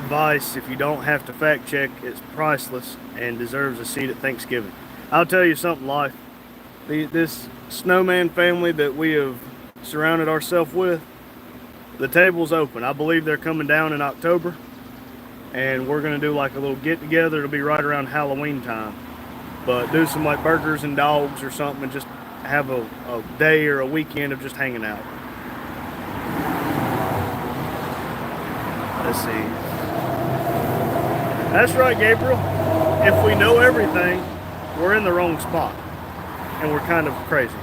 advice, if you don't have to fact check, is priceless and deserves a seat at Thanksgiving. I'll tell you something, Life. This snowman family that we have surrounded ourselves with, the table's open. I believe they're coming down in October, and we're gonna do like a little get together. It'll be right around Halloween time, but do some like burgers and dogs or something, and just have a day or a weekend of just hanging out. Let's see. That's right, Gabriel. If we know everything, we're in the wrong spot, and we're kind of crazy.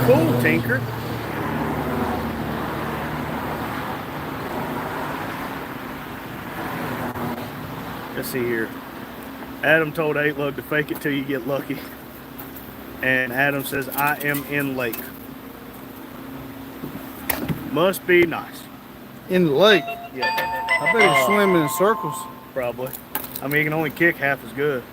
Cool, Tinker. Let's see here. Adam told 8Lug to fake it till you get lucky. And Adam says, I am in lake. Must be nice. In the lake? Yeah. I bet he's swimming in circles. Probably. I mean, he can only kick half as good.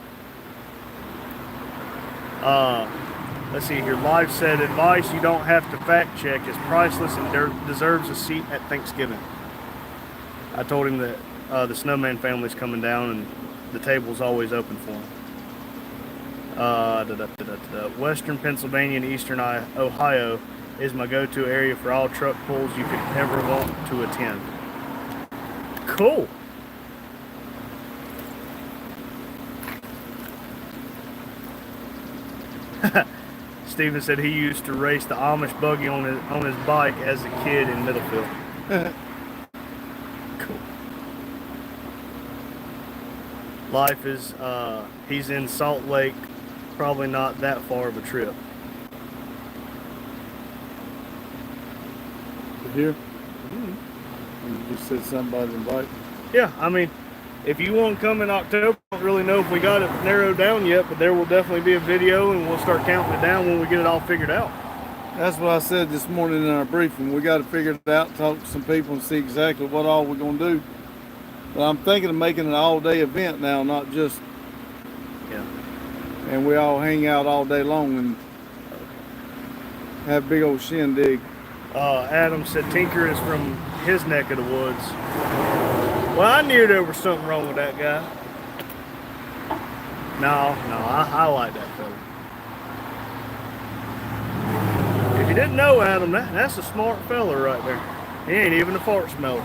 Let's see here. Life said, advice you don't have to fact check is priceless and deserves a seat at Thanksgiving. I told him that the snowman family's coming down and the table's always open for them. Western Pennsylvania and Eastern Ohio is my go-to area for all truck pulls you could ever want to attend. Cool. Steven said he used to race the Amish buggy on his bike as a kid in Middlefield. Cool. Life is, he's in Salt Lake, probably not that far of a trip. Here? You just said somebody invite. Yeah, I mean, if you want to come in October, I don't really know if we got it narrowed down yet, but there will definitely be a video and we'll start counting it down when we get it all figured out. That's what I said this morning in our briefing. We got to figure it out, talk to some people and see exactly what all we're going to do. But I'm thinking of making an all-day event now, not just... Yeah. And we all hang out all day long and have big old shindig. Adam said Tinker is from his neck of the woods. Well, I knew there was something wrong with that guy. No, I like that fella. If you didn't know Adam, that's a smart fella right there. He ain't even a fart smeller.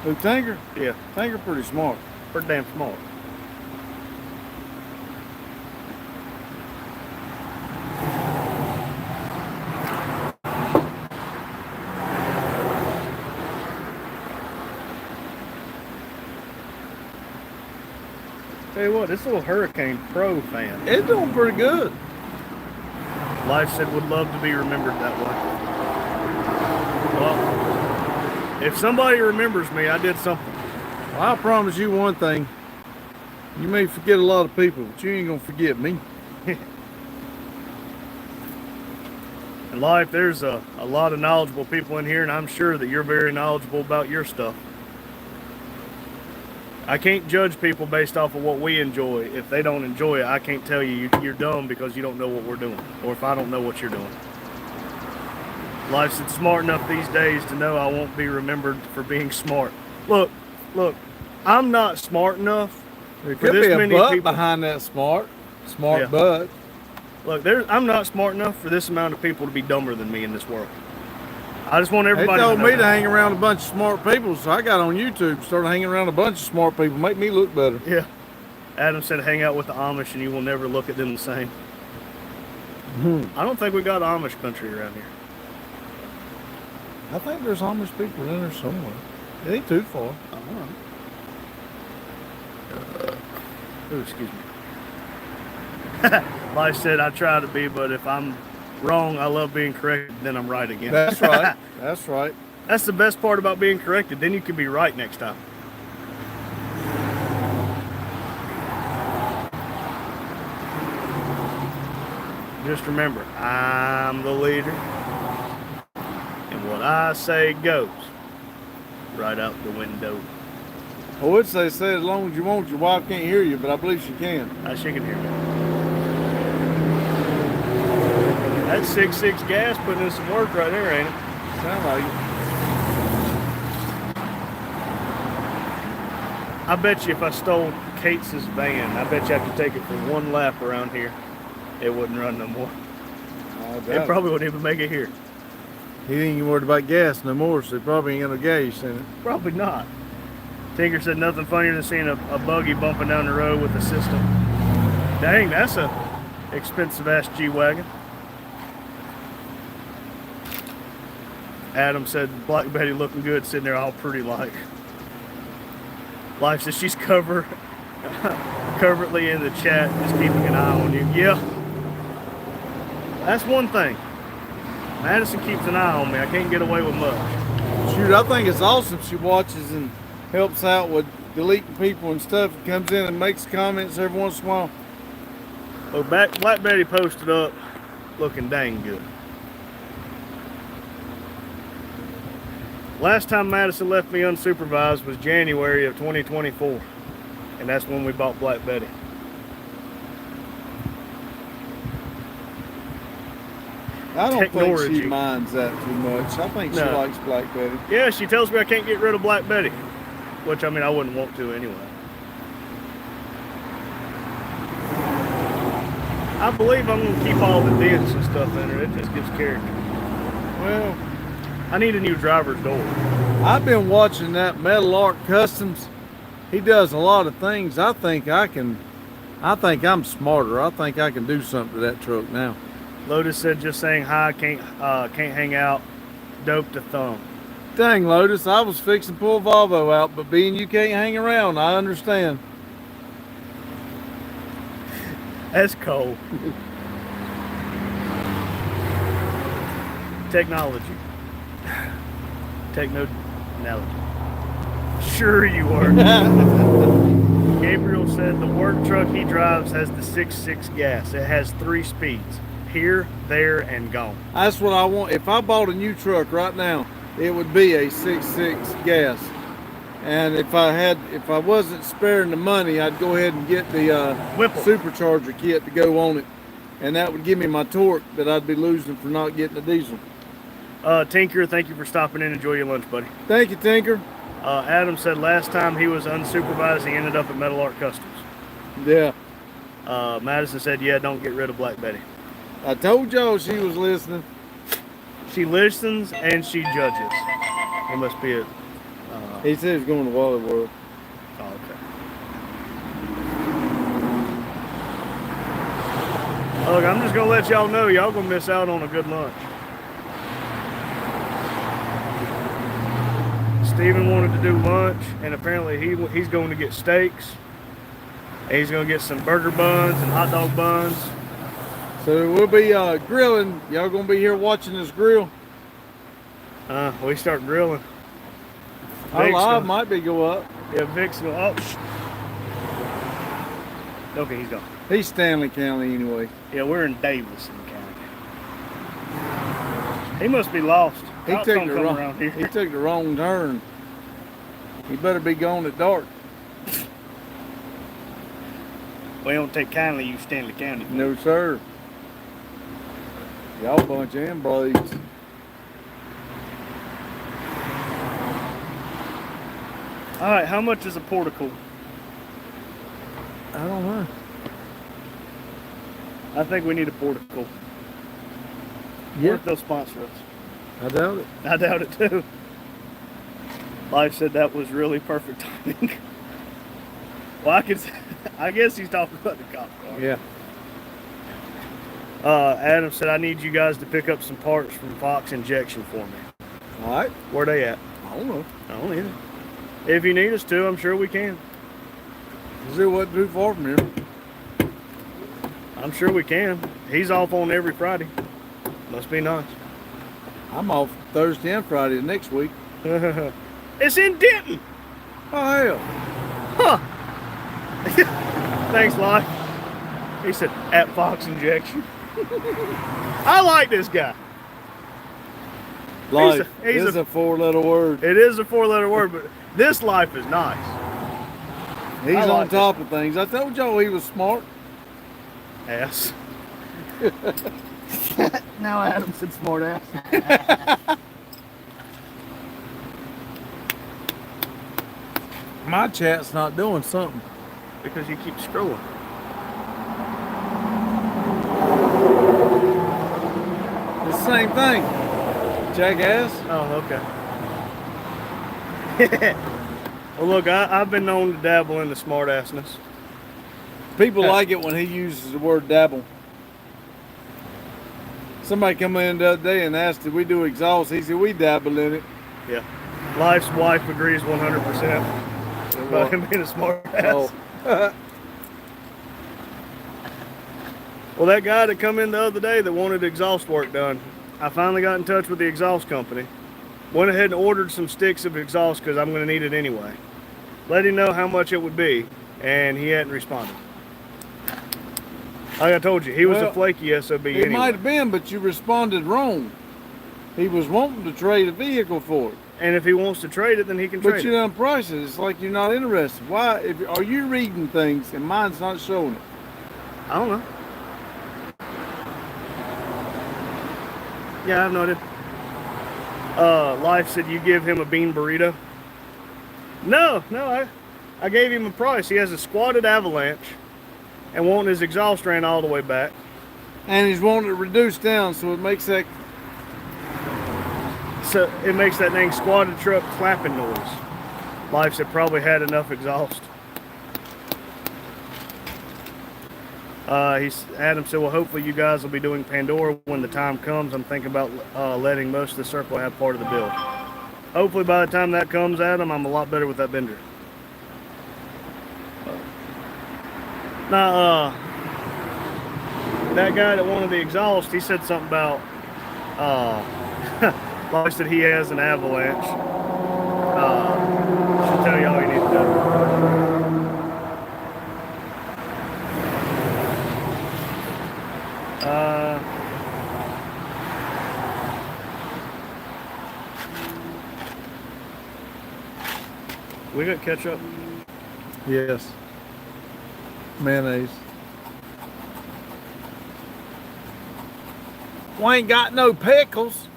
Who, Tinker? Yeah, Tinker pretty smart. pretty damn smart. Tell you what, this little Hurricane Pro fan. It's doing pretty good. Life said would love to be remembered that way. Well, if somebody remembers me, I did something. Well, I promise you one thing. You may forget a lot of people, but you ain't gonna forget me. In life, there's a lot of knowledgeable people in here, and I'm sure that you're very knowledgeable about your stuff. I can't judge people based off of what we enjoy. If they don't enjoy it, I can't tell you you're dumb because you don't know what we're doing, or if I don't know what you're doing. Life's smart enough these days to know I won't be remembered for being smart. Look, I'm not smart enough There for could this be a many butt people. behind that smart Yeah. butt. Look, I'm not smart enough for this amount of people to be dumber than me in this world. I just want They everybody told to know me to that. hang around a bunch of smart people, so I got on YouTube, started hanging around a bunch of smart people, make me look better. Yeah. Adam said hang out with the Amish and you will never look at them the same. I don't think we got Amish country around here. I think there's Amish people in there somewhere. It ain't too far. Oh, excuse me. Life said I try to be, but if I'm wrong, I love being corrected, then I'm right again. That's right. That's right. That's the best part about being corrected. Then you can be right next time. Just remember, I'm the leader. And what I say goes right out the window. I would say as long as you want, your wife can't hear you, but I believe she can. She can hear me. That's 6.6 gas putting in some work right there, ain't it? Sound like it. I bet you if I stole Kate's van, I bet you I could take it for one lap around here. It wouldn't run no more. It probably wouldn't even make it here. He ain't even worried about gas no more, so he probably ain't gonna gas in it. Probably not. Tinker said nothing funnier than seeing a buggy bumping down the road with a system. Dang, that's a expensive ass G-Wagon. Adam said Black Betty looking good, sitting there all pretty like. Life says she's covertly in the chat, just keeping an eye on you. Yeah. That's one thing. Madison keeps an eye on me. I can't get away with much. Shoot, I think it's awesome she watches and helps out with deleting people and stuff. Comes in and makes comments every once in a while. Well, Black Betty posted up looking dang good. Last time Madison left me unsupervised was January of 2024. And that's when we bought Black Betty. I don't think she minds that too much. I think she likes Black Betty. Yeah, she tells me I can't get rid of Black Betty. Which, I mean, I wouldn't want to anyway. I believe I'm going to keep all the dents and stuff in her. It just gives character. Well, I need a new driver's door. I've been watching that Metal Arc Customs. He does a lot of things. I think I'm smarter. I think I can do something to that truck now. Lotus said just saying hi, can't hang out. Dope to thumb. Dang, Lotus, I was fixing to pull Volvo out, but being you can't hang around, I understand. That's cold. Technology. Techno analogy. Sure you are. Gabriel said the work truck he drives has the 6.6 gas. It has 3 speeds. Here, there, and gone. That's what I want. If I bought a new truck right now, it would be a 6.6 gas. And if I wasn't sparing the money, I'd go ahead and get the supercharger kit to go on it. And that would give me my torque that I'd be losing for not getting a diesel. Tinker, thank you for stopping in. Enjoy your lunch, buddy. Thank you, Tinker. Adam said last time he was unsupervised, he ended up at Metal Arc Customs. Yeah. Madison said, yeah, don't get rid of Black Betty. I told y'all she was listening. She listens and she judges. It must be it. He said he's going to Wally World. Oh, okay. Look, I'm just going to let y'all know y'all going to miss out on a good lunch. Steven wanted to do lunch, and apparently he's going to get steaks. And he's going to get some burger buns and hot dog buns. So we'll be grilling. Y'all going to be here watching us grill? We start grilling. Our live might be go up. Yeah, Vic's go up. Okay, he's gone. He's Stanley County anyway. Yeah, we're in Davidson County. He must be lost. He took the wrong turn. He better be gone at dark. We don't take kindly you Stanley County. No, sir. Y'all bunch of inbraids. All right, how much is a portico? I don't know. I think we need a portico. Yeah. What if they'll sponsor us? I doubt it. I doubt it too. Life said that was really perfect timing. Well, I guess he's talking about the cop car. Yeah. Adam said, I need you guys to pick up some parts from Fox Injection for me. All right. Where they at? I don't know. I don't either. If you need us to, I'm sure we can. Is it wasn't too far from here? I'm sure we can. He's off on every Friday. Must be nice. I'm off Thursday and Friday next week. It's in Denton. Oh, hell. Huh. Thanks, Locke. He said, at Fox Injection. I like this guy. Life is a 4-letter word. It is a 4-letter word, but this life is nice. He's on top of things. I told y'all he was smart. Ass. Now Adam said smart ass. My chat's not doing something. Because you keep scrolling. It's the same thing. Jackass. Oh, okay. Well, look, I've been known to dabble in the smartassness. People like it when he uses the word dabble. Somebody come in the other day and asked, did we do exhaust? He said, we dabble in it. Yeah. Life's wife agrees 100% about him being a smart ass. Oh. Well, that guy that come in the other day that wanted exhaust work done, I finally got in touch with the exhaust company. Went ahead and ordered some sticks of exhaust because I'm going to need it anyway. Let him know how much it would be, and he hadn't responded. Like I told you, he was a flaky SOB anyway. It might have been, but you responded wrong. He was wanting to trade a vehicle for it. And if he wants to trade it, then he can trade it. But you done price it. It's like you're not interested. Why? Are you reading things and mine's not showing it? I don't know. Yeah, I have no idea. Life said you give him a bean burrito. No, I gave him a price. He has a squatted Avalanche and wanting his exhaust ran all the way back. And he's wanting it reduced down so it makes that dang squatted truck clapping noise. Life said probably had enough exhaust. Adam said, well, hopefully you guys will be doing Pandora when the time comes. I'm thinking about letting most of the circle have part of the build. Hopefully by the time that comes, Adam, I'm a lot better with that bender. Now, that guy that wanted the exhaust, he said something about, like said he has an Avalanche. Should tell you all you need to know. We got ketchup? yes. Mayonnaise. We ain't got no pickles.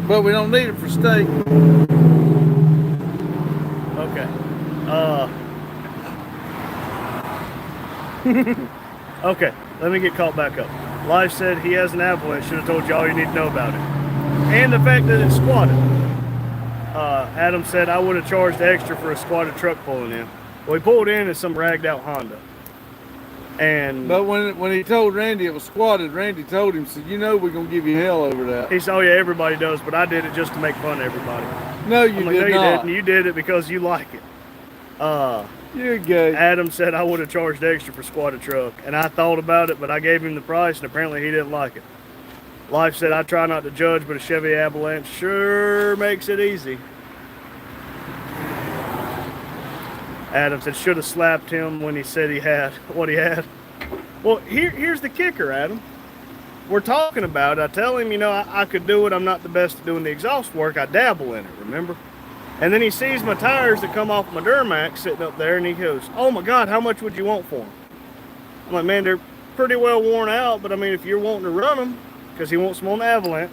But we don't need it for steak. Okay. Okay, let me get caught back up. Life said he has an Avalanche. Should have told you all you need to know about it. And the fact that it's squatted. Adam said I would have charged extra for a squatted truck pulling in. Well, he pulled in in some ragged out Honda. But when he told Randy it was squatted, Randy told him, said, you know we're going to give you hell over that. He said, oh yeah, everybody does, but I did it just to make fun of everybody. No, you did not. You didn't. You did it because you like it. You're gay. Adam said I would have charged extra for squatted truck, and I thought about it, but I gave him the price, and apparently he didn't like it. Life said I try not to judge, but a Chevy Avalanche sure makes it easy. Adam said should have slapped him when he said he had what he had. Well, here's the kicker, Adam. We're talking about it. I tell him, you know, I could do it. I'm not the best at doing the exhaust work. I dabble in it, remember? And then he sees my tires that come off my Duramax sitting up there, and he goes, oh my God, how much would you want for them? I'm like, man, they're pretty well worn out, but I mean, if you're wanting to run them, because he wants them on the Avalanche,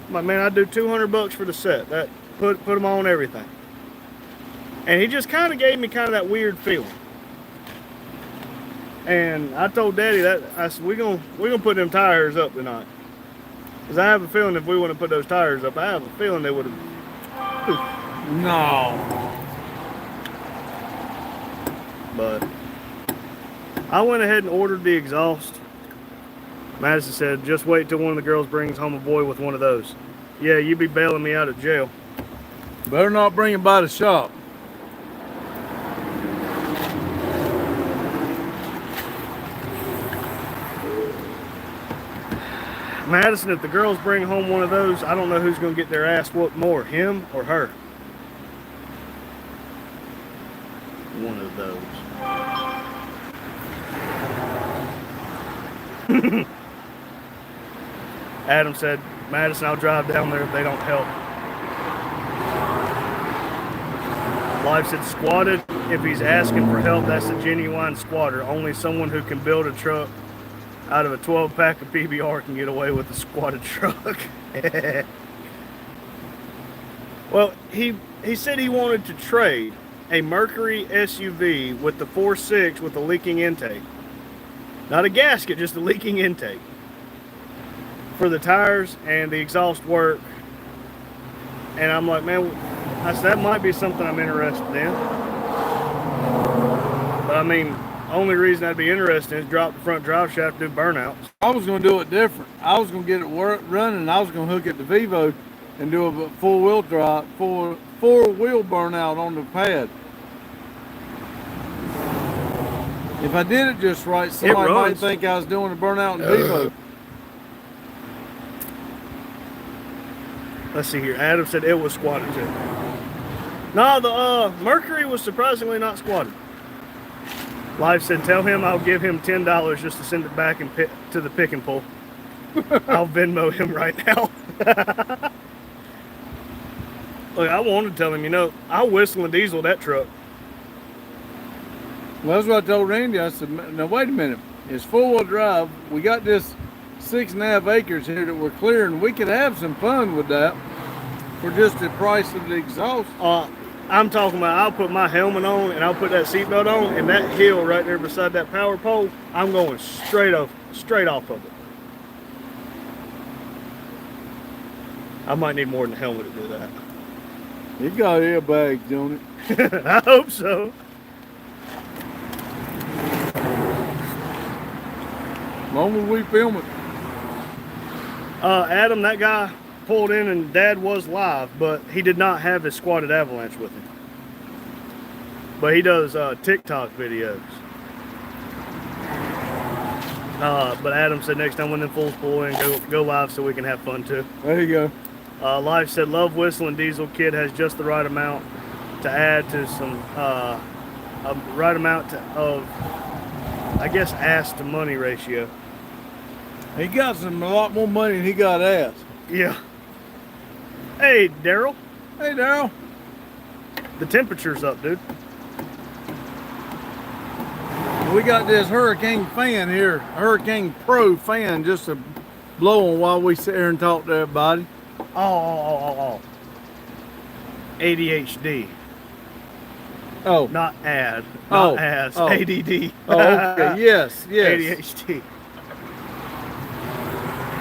I'm like, man, I'd do $200 for the set. That put them on everything. And he just kind of gave me kind of that weird feeling. And I told Daddy that, I said, we're gonna put them tires up tonight. Because I have a feeling if we wouldn't have put those tires up, I have a feeling they would have. No. But I went ahead and ordered the exhaust. Madison said, just wait till one of the girls brings home a boy with one of those. Yeah, you be bailing me out of jail. Better not bring him by the shop. Madison, if the girls bring home one of those, I don't know who's going to get their ass whooped more, him or her. One of those. Adam said, Madison, I'll drive down there if they don't help. Life said, squatted. If he's asking for help, that's a genuine squatter. Only someone who can build a truck out of a 12-pack of PBR can get away with a squatted truck. Well, he said he wanted to trade a Mercury SUV with the 4.6 with a leaking intake. Not a gasket, just a leaking intake. For the tires and the exhaust work. And I'm like, man, I said, that might be something I'm interested in. But I mean, only reason I'd be interested is drop the front drive shaft, do burnouts. I was going to do it different. I was going to get it running. I was going to hook it to Vivo and do a four-wheel drive, four-wheel burnout on the pad. If I did it just right, somebody might think I was doing a burnout in Vivo. Let's see here. Adam said it was squatted too. No, the Mercury was surprisingly not squatted. Live said, tell him I'll give him $10 just to send it back and to the pick and pull. I'll Venmo him right now. Look, I wanted to tell him, you know, I'll whistle and diesel that truck. Well, that's what I told Randy. I said, now wait a minute. It's four-wheel drive. We got this 6.5 acres here that we're clearing. We could have some fun with that for just the price of the exhaust. I'm talking about I'll put my helmet on and I'll put that seatbelt on, and that hill right there beside that power pole, I'm going straight off of it. I might need more than a helmet to do that. You got airbags, don't it? I hope so. As long as we film it. Adam, that guy pulled in and Dad was live, but he did not have his squatted avalanche with him. But he does TikTok videos. But Adam said next time when them fools pull in, go live so we can have fun too. There you go. Live said love whistling diesel. Kid has just the right amount to add to some right amount of, I guess, ass to money ratio. He got a lot more money than he got ass. Yeah. Hey, Daryl. Hey, Daryl. The temperature's up, dude. We got this Hurricane fan here, Hurricane Pro fan, just to blow on while we sit here and talk to everybody. Oh. ADHD. Oh. Not ad. Not ass. Oh. ADD. Oh, okay. Yes. ADHD.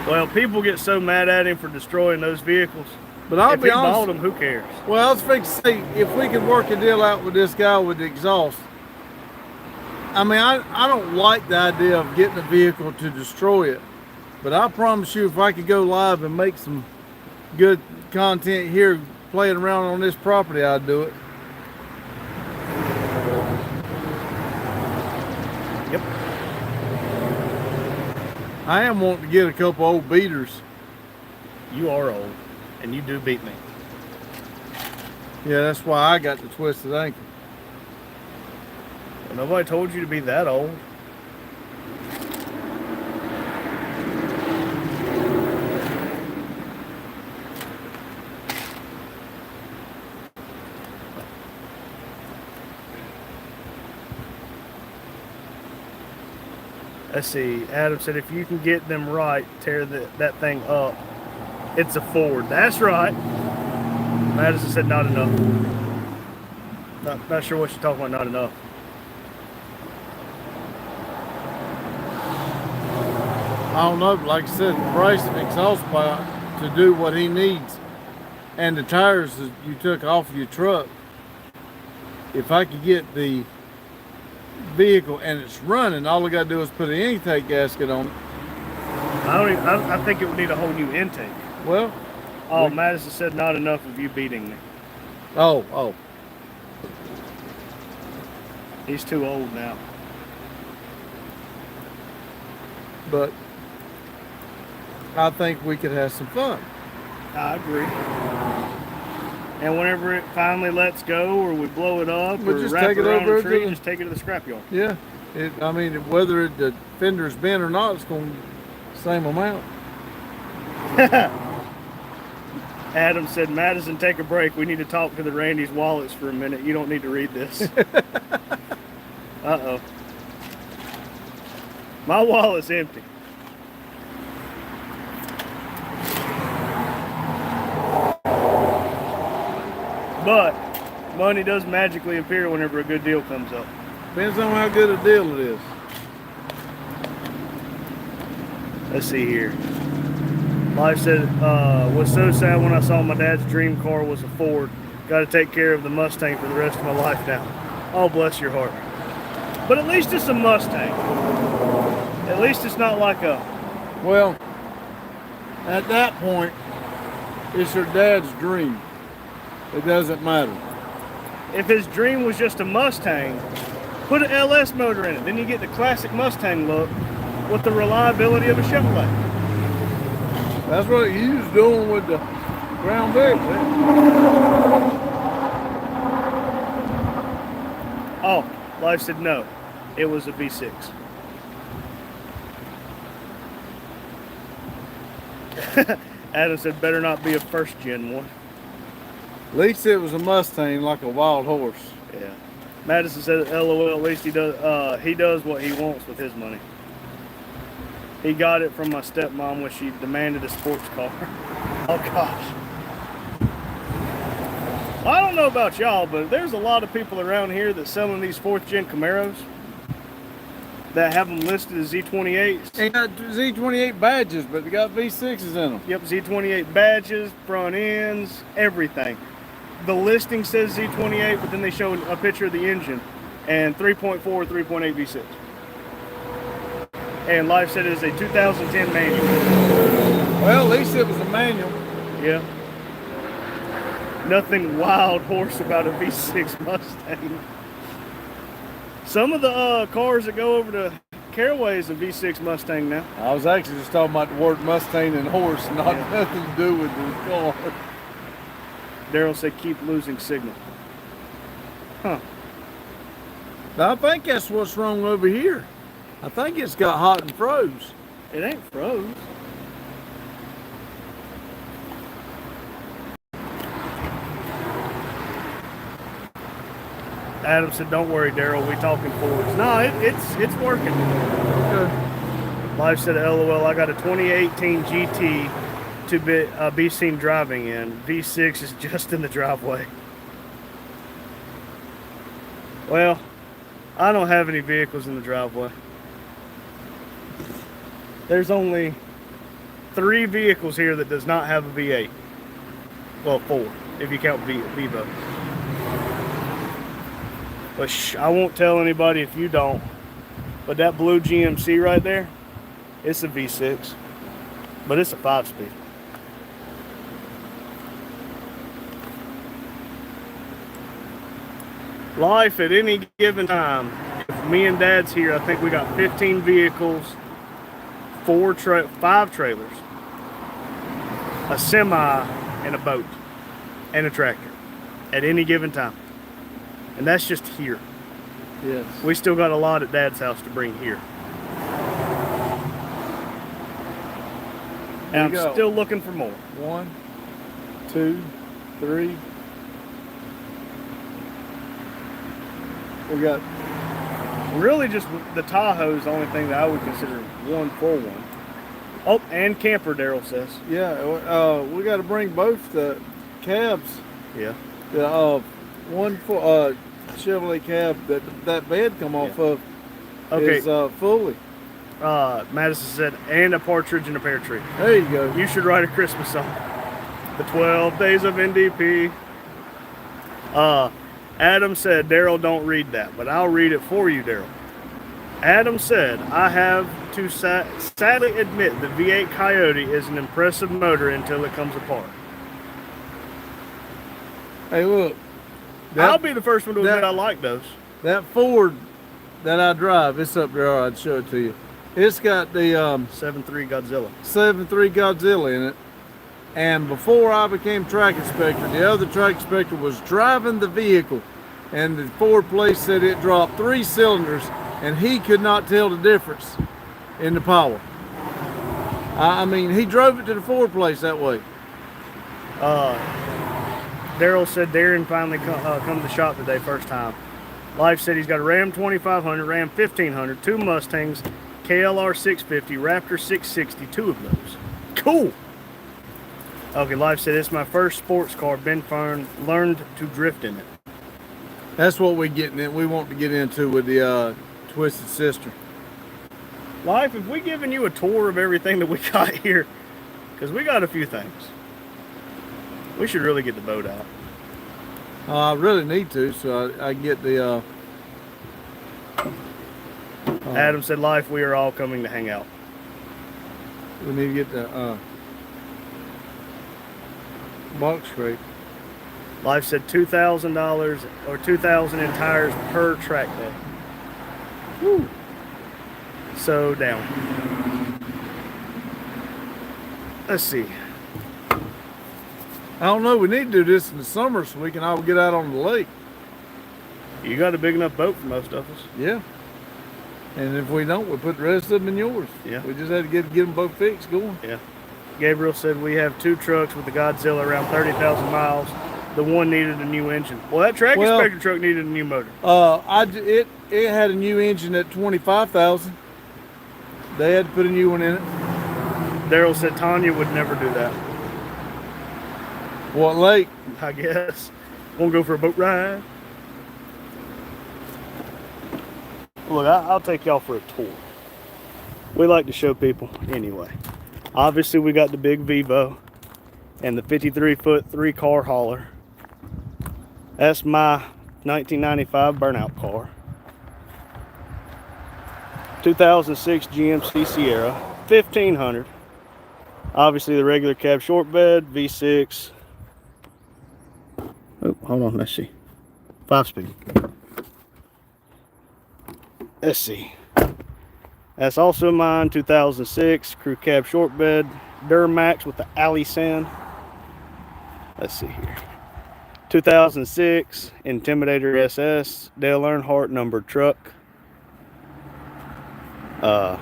Well, people get so mad at him for destroying those vehicles. But I'll if be he honest, bought them, who cares? well, I was fixing to say, if we could work a deal out with this guy with the exhaust, I mean, I don't like the idea of getting a vehicle to destroy it. But I promise you, if I could go live and make some good content here playing around on this property, I'd do it. Yep. I am wanting to get a couple old beaters. You are old, and you do beat me. Yeah, that's why I got the twisted ankle. Well, nobody told you to be that old. Let's see. Adam said, if you can get them right, tear that thing up. It's a Ford. That's right. Madison said, not enough. Not sure what you're talking about, not enough. I don't know, but like I said, the price of exhaust pipe to do what he needs and the tires that you took off of your truck, if I could get the vehicle and it's running, all I got to do is put an intake gasket on it. I think it would need a whole new intake. Well, Madison said not enough of you beating me. Oh. He's too old now. But I think we could have some fun. I agree. And whenever it finally lets go, or we blow it up, We'll or just wrap take it it around over a tree, to the- just take it to the scrapyard. Yeah. I mean, whether the fender's bent or not, it's going to be the same amount. Adam said, Madison, take a break. We need to talk to the Randy's wallets for a minute. You don't need to read this. Uh-oh. My wallet's empty. But money does magically appear whenever a good deal comes up. Depends on how good a deal it is. Let's see here. Life said, was so sad when I saw my dad's dream car was a Ford. Got to take care of the Mustang for the rest of my life now. Oh, bless your heart. But at least it's a Mustang. At least it's not like a... Well, at that point, it's your dad's dream. It doesn't matter. If his dream was just a Mustang, put an LS motor in it. Then you get the classic Mustang look with the reliability of a Chevrolet. That's what he was doing with the Crown Vic. Oh, Life said no. It was a V6. Adam said better not be a first gen one. At least it was a Mustang, like a wild horse. Yeah. Madison said LOL, at least he does what he wants with his money. He got it from my stepmom when she demanded a sports car. Oh gosh. I don't know about y'all, but there's a lot of people around here that's selling these 4th gen Camaros that have them listed as Z28s. They got Z28 badges, but they got V6s in them. Yep, Z28 badges, front ends, everything. The listing says Z28, but then they show a picture of the engine and 3.4, 3.8 V6. And Life said it is a 2010 manual. Well, at least it was a manual. Yeah. Nothing wild horse about a V6 Mustang. Some of the cars that go over to Caraway is a V6 Mustang now. I was actually just talking about the word Mustang and horse, not nothing to do with the car. Daryl said keep losing signal. Huh. I think that's what's wrong over here. I think it's got hot and froze. It ain't froze. Adam said, don't worry, Daryl, we talking Fords. No, it's working. Okay. Life said, LOL, I got a 2018 GT to be seen driving in. V6 is just in the driveway. Well, I don't have any vehicles in the driveway. There's only 3 vehicles here that does not have a V8. Well, 4, if you count Vivo. But I won't tell anybody if you don't. But that blue GMC right there, it's a V6. But it's a 5-speed. Life at any given time, if me and Dad's here, I think we got 15 vehicles, 5 trailers, a semi, and a boat, and a tractor at any given time. And that's just here. Yes. We still got a lot at Dad's house to bring here. And I'm still looking for more. 1, 2, 3. We got really just the Tahoe is the only thing that I would consider one full one. Oh, and camper, Daryl says. Yeah, we got to bring both the cabs. Yeah. The one for Chevrolet cab that bed come off of is fully. Madison said, and a partridge in a pear tree. There you go. You should write a Christmas song. The 12 Days of NDP. Adam said, Daryl, don't read that, but I'll read it for you, Daryl. Adam said, I have to sadly admit the V8 Coyote is an impressive motor until it comes apart. Hey, look. I'll be the first one to admit I like those. That Ford that I drive, it's up there, I'd show it to you. It's got the 7.3 Godzilla. 7.3 Godzilla in it. And before I became track inspector, the other track inspector was driving the vehicle, and the Ford place said it dropped 3 cylinders, and he could not tell the difference in the power. I mean, he drove it to the Ford place that way. Daryl said Darren finally come to the shop today, first time. Life said he's got a Ram 2500, Ram 1500, 2 Mustangs, KLR 650, Raptor 660, 2 of those. Cool. Okay, Life said it's my first sports car. Been fun. Learned to drift in it. That's what we want to get into with the Twisted Sister. Life, if we giving you a tour of everything that we got here, because we got a few things. We should really get the boat out. I really need to, so I can get the. Adam said, Life, we are all coming to hang out. We need to get the box crate. Life said $2,000 or $2,000 in tires per track day. Woo. So down. Let's see. I don't know. We need to do this in the summer so we can all get out on the lake. You got a big enough boat for most of us. Yeah. And if we don't, we'll put the rest of them in yours. Yeah. We just had to get them both fixed going. Yeah. Gabriel said we have 2 trucks with the Godzilla around 30,000 miles. The one needed a new engine. Well, that track inspector truck needed a new motor. It had a new engine at 25,000. They had to put a new one in it. Daryl said Tanya would never do that. What lake? I guess. Won't go for a boat ride. Look, I'll take y'all for a tour. We like to show people anyway. Obviously, we got the big Vivo and the 53-foot 3-car hauler. That's my 1995 burnout car. 2006 GMC Sierra, 1500. Obviously, the regular cab short bed, V6. Oh, hold on, let's see. 5-speed. Let's see. That's also mine, 2006 crew cab short bed, Duramax with the alley sand. Let's see here. 2006 Intimidator SS, Dale Earnhardt numbered truck. Black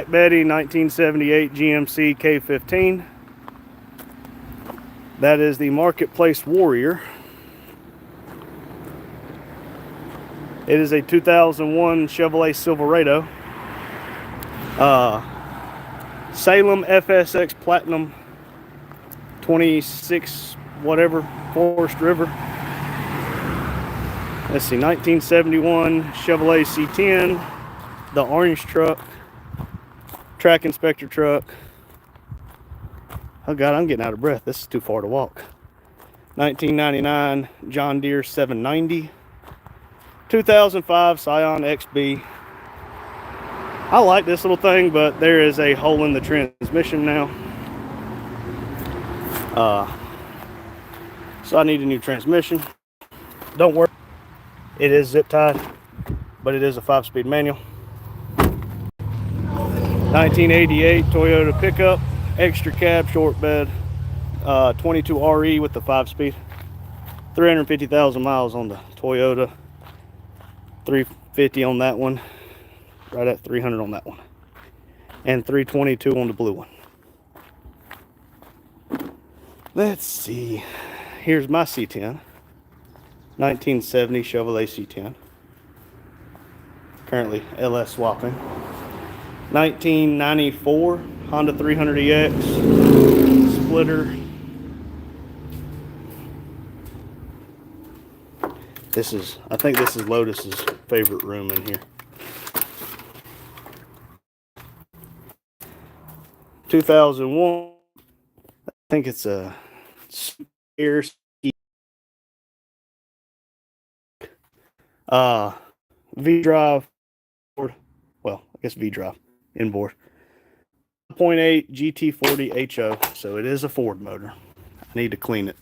Betty 1978 GMC K15. That is the Marketplace Warrior. It is a 2001 Chevrolet Silverado. Salem FSX Platinum 26 whatever Forest River. Let's see, 1971 Chevrolet C10, the orange truck, track inspector truck. Oh God, I'm getting out of breath. This is too far to walk. 1999 John Deere 790. 2005 Scion XB. I like this little thing, but there is a hole in the transmission now. So I need a new transmission. Don't worry, it is zip tied, but it is a 5-speed manual. 1988 Toyota pickup, extra cab, short bed, 22 RE with the 5-speed. 350,000 miles on the Toyota. 350 on that one, right at 300 on that one, and 322 on the blue one. Let's see, here's my C10, 1970 Chevrolet C10, currently LS swapping. 1994 Honda 300EX splitter. I think this is Lotus's favorite room in here. 2001, I think it's a air ski. V-Drive, well, I guess V-Drive, inboard. 0.8 GT40 HO, so it is a Ford motor. I need to clean it.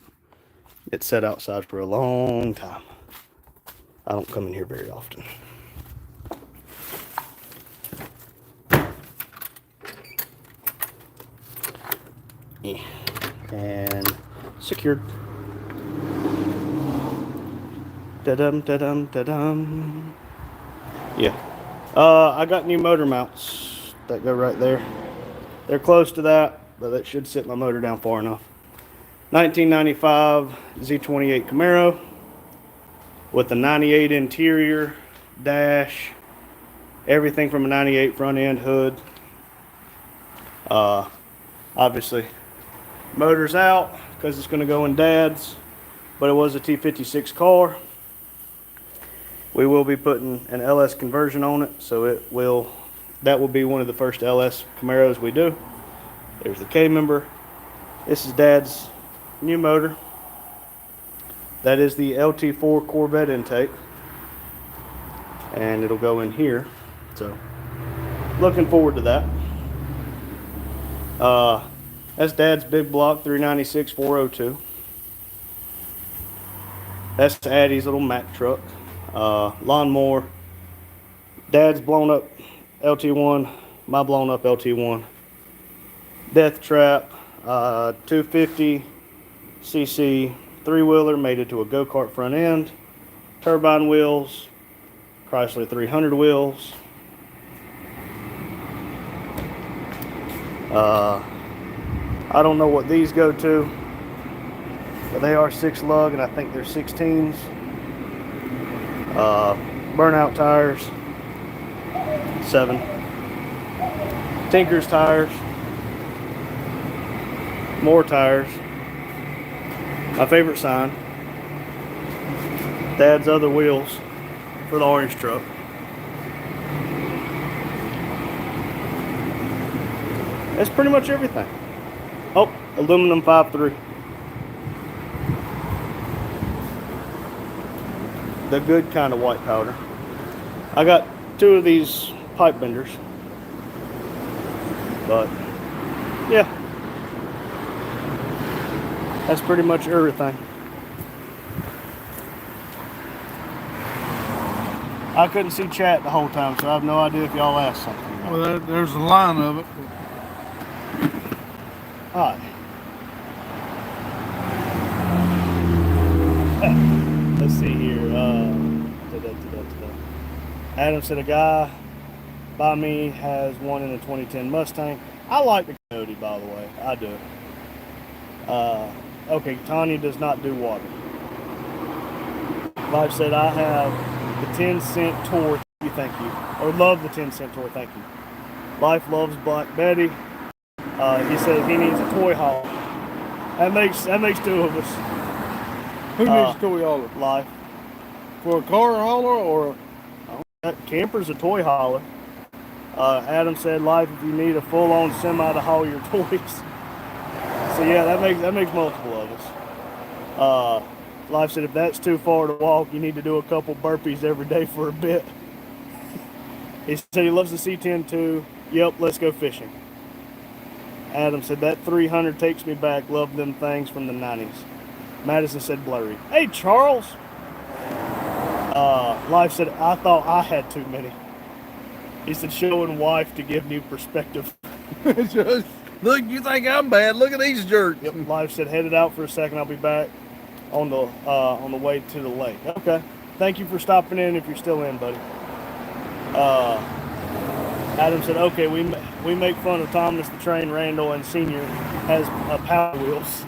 It's set outside for a long time. I don't come in here very often. Yeah. And secured. Da-dum, da-dum, da-dum. Yeah. I got new motor mounts that go right there. They're close to that, but that should sit my motor down far enough. 1995 Z28 Camaro with the 98 interior, dash, everything from a 98 front end, hood. Obviously, motor's out because it's going to go in Dad's, but it was a T56 car. We will be putting an LS conversion on it, so that will be one of the first LS Camaros we do. There's the K member. This is Dad's new motor. That is the LT4 Corvette intake, and it'll go in here. So, looking forward to that. That's Dad's big block 396 402. That's Addie's little Mack truck. Lawnmower. Dad's blown up LT1, my blown up LT1. Death Trap, 250 cc three-wheeler, made it to a go-kart front end. Turbine wheels, Chrysler 300 wheels. I don't know what these go to, but they are 6 lug, and I think they're 16s. Burnout tires, 7. Tinker's tires, more tires. My favorite sign, Dad's other wheels for the orange truck. That's pretty much everything. Oh, aluminum 5.3. The good kind of white powder. I got 2 of these pipe benders. But, yeah. That's pretty much everything. I couldn't see chat the whole time, so I have no idea if y'all asked something. Well, there's a line of it. Alright. Let's see here. Adam said a guy by me has one in a 2010 Mustang. I like the Coyote, by the way. I do. Okay, Tanya does not do water. Life said I have the 10-cent tour. Thank you. Or love the 10-cent tour. Thank you. Life loves Black Betty. He said he needs a toy hauler. That makes 2 of us. Who needs a toy hauler? Life. For a car hauler or? That camper's a toy hauler. Adam said, Life, if you need a full-on semi to haul your toys. So yeah, that makes multiple of us. Life said, if that's too far to walk, you need to do a couple burpees every day for a bit. He said he loves the C10 too. Yep, let's go fishing. Adam said, that 300 takes me back. Love them things from the 90s. Madison said, blurry. Hey, Charles. Life said, I thought I had too many. He said, showing wife to give new perspective. Just, look, you think I'm bad? Look at these jerks. Yep. Life said, headed out for a second. I'll be back on the way to the lake. Okay. Thank you for stopping in if you're still in, buddy. Adam said, okay, we make fun of Thomas the Train Randall and Senior has power wheels.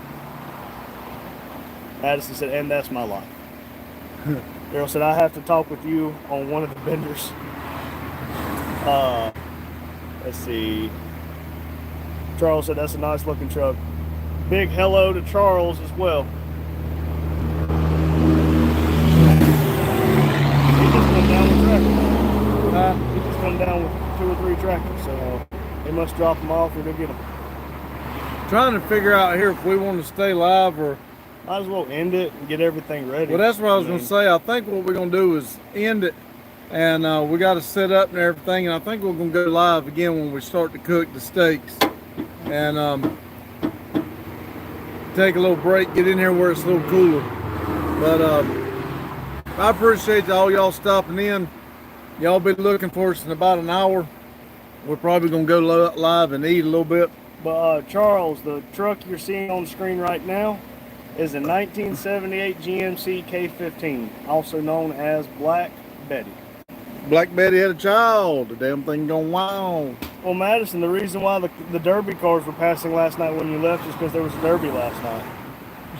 Addison said, and that's my life. Daryl said, I have to talk with you on one of the benders. Let's see. Charles said, that's a nice looking truck. Big hello to Charles as well. He just come down with tractors. He just come down with 2 or 3 tractors, so they must drop them off or they'll get them. Trying to figure out here if we want to stay live or... Might as well end it and get everything ready. Well, that's what I was going to say. I think what we're going to do is end it, and we got to set up and everything, and I think we're going to go live again when we start to cook the steaks. And take a little break, get in here where it's a little cooler. But I appreciate all y'all stopping in. Y'all be looking for us in about an hour. We're probably going to go live and eat a little bit. But Charles, the truck you're seeing on the screen right now is a 1978 GMC K15, also known as Black Betty. Black Betty had a child. The damn thing going wild. Well, Madison, the reason why the Derby cars were passing last night when you left is because there was a Derby last night.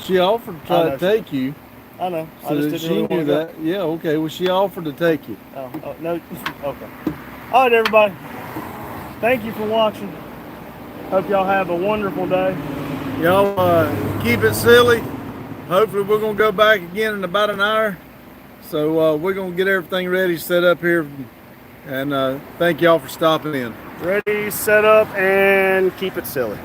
She offered to try to take you. I know. So I just she didn't really knew want to that. Yeah, okay. Well, she offered to take you. Oh, no. Okay. All right, everybody. Thank you for watching. Hope y'all have a wonderful day. Y'all keep it silly. Hopefully we're gonna go back again in about an hour. So we're gonna get everything ready, set up here, and thank y'all for stopping in. Ready, set up, and keep it silly.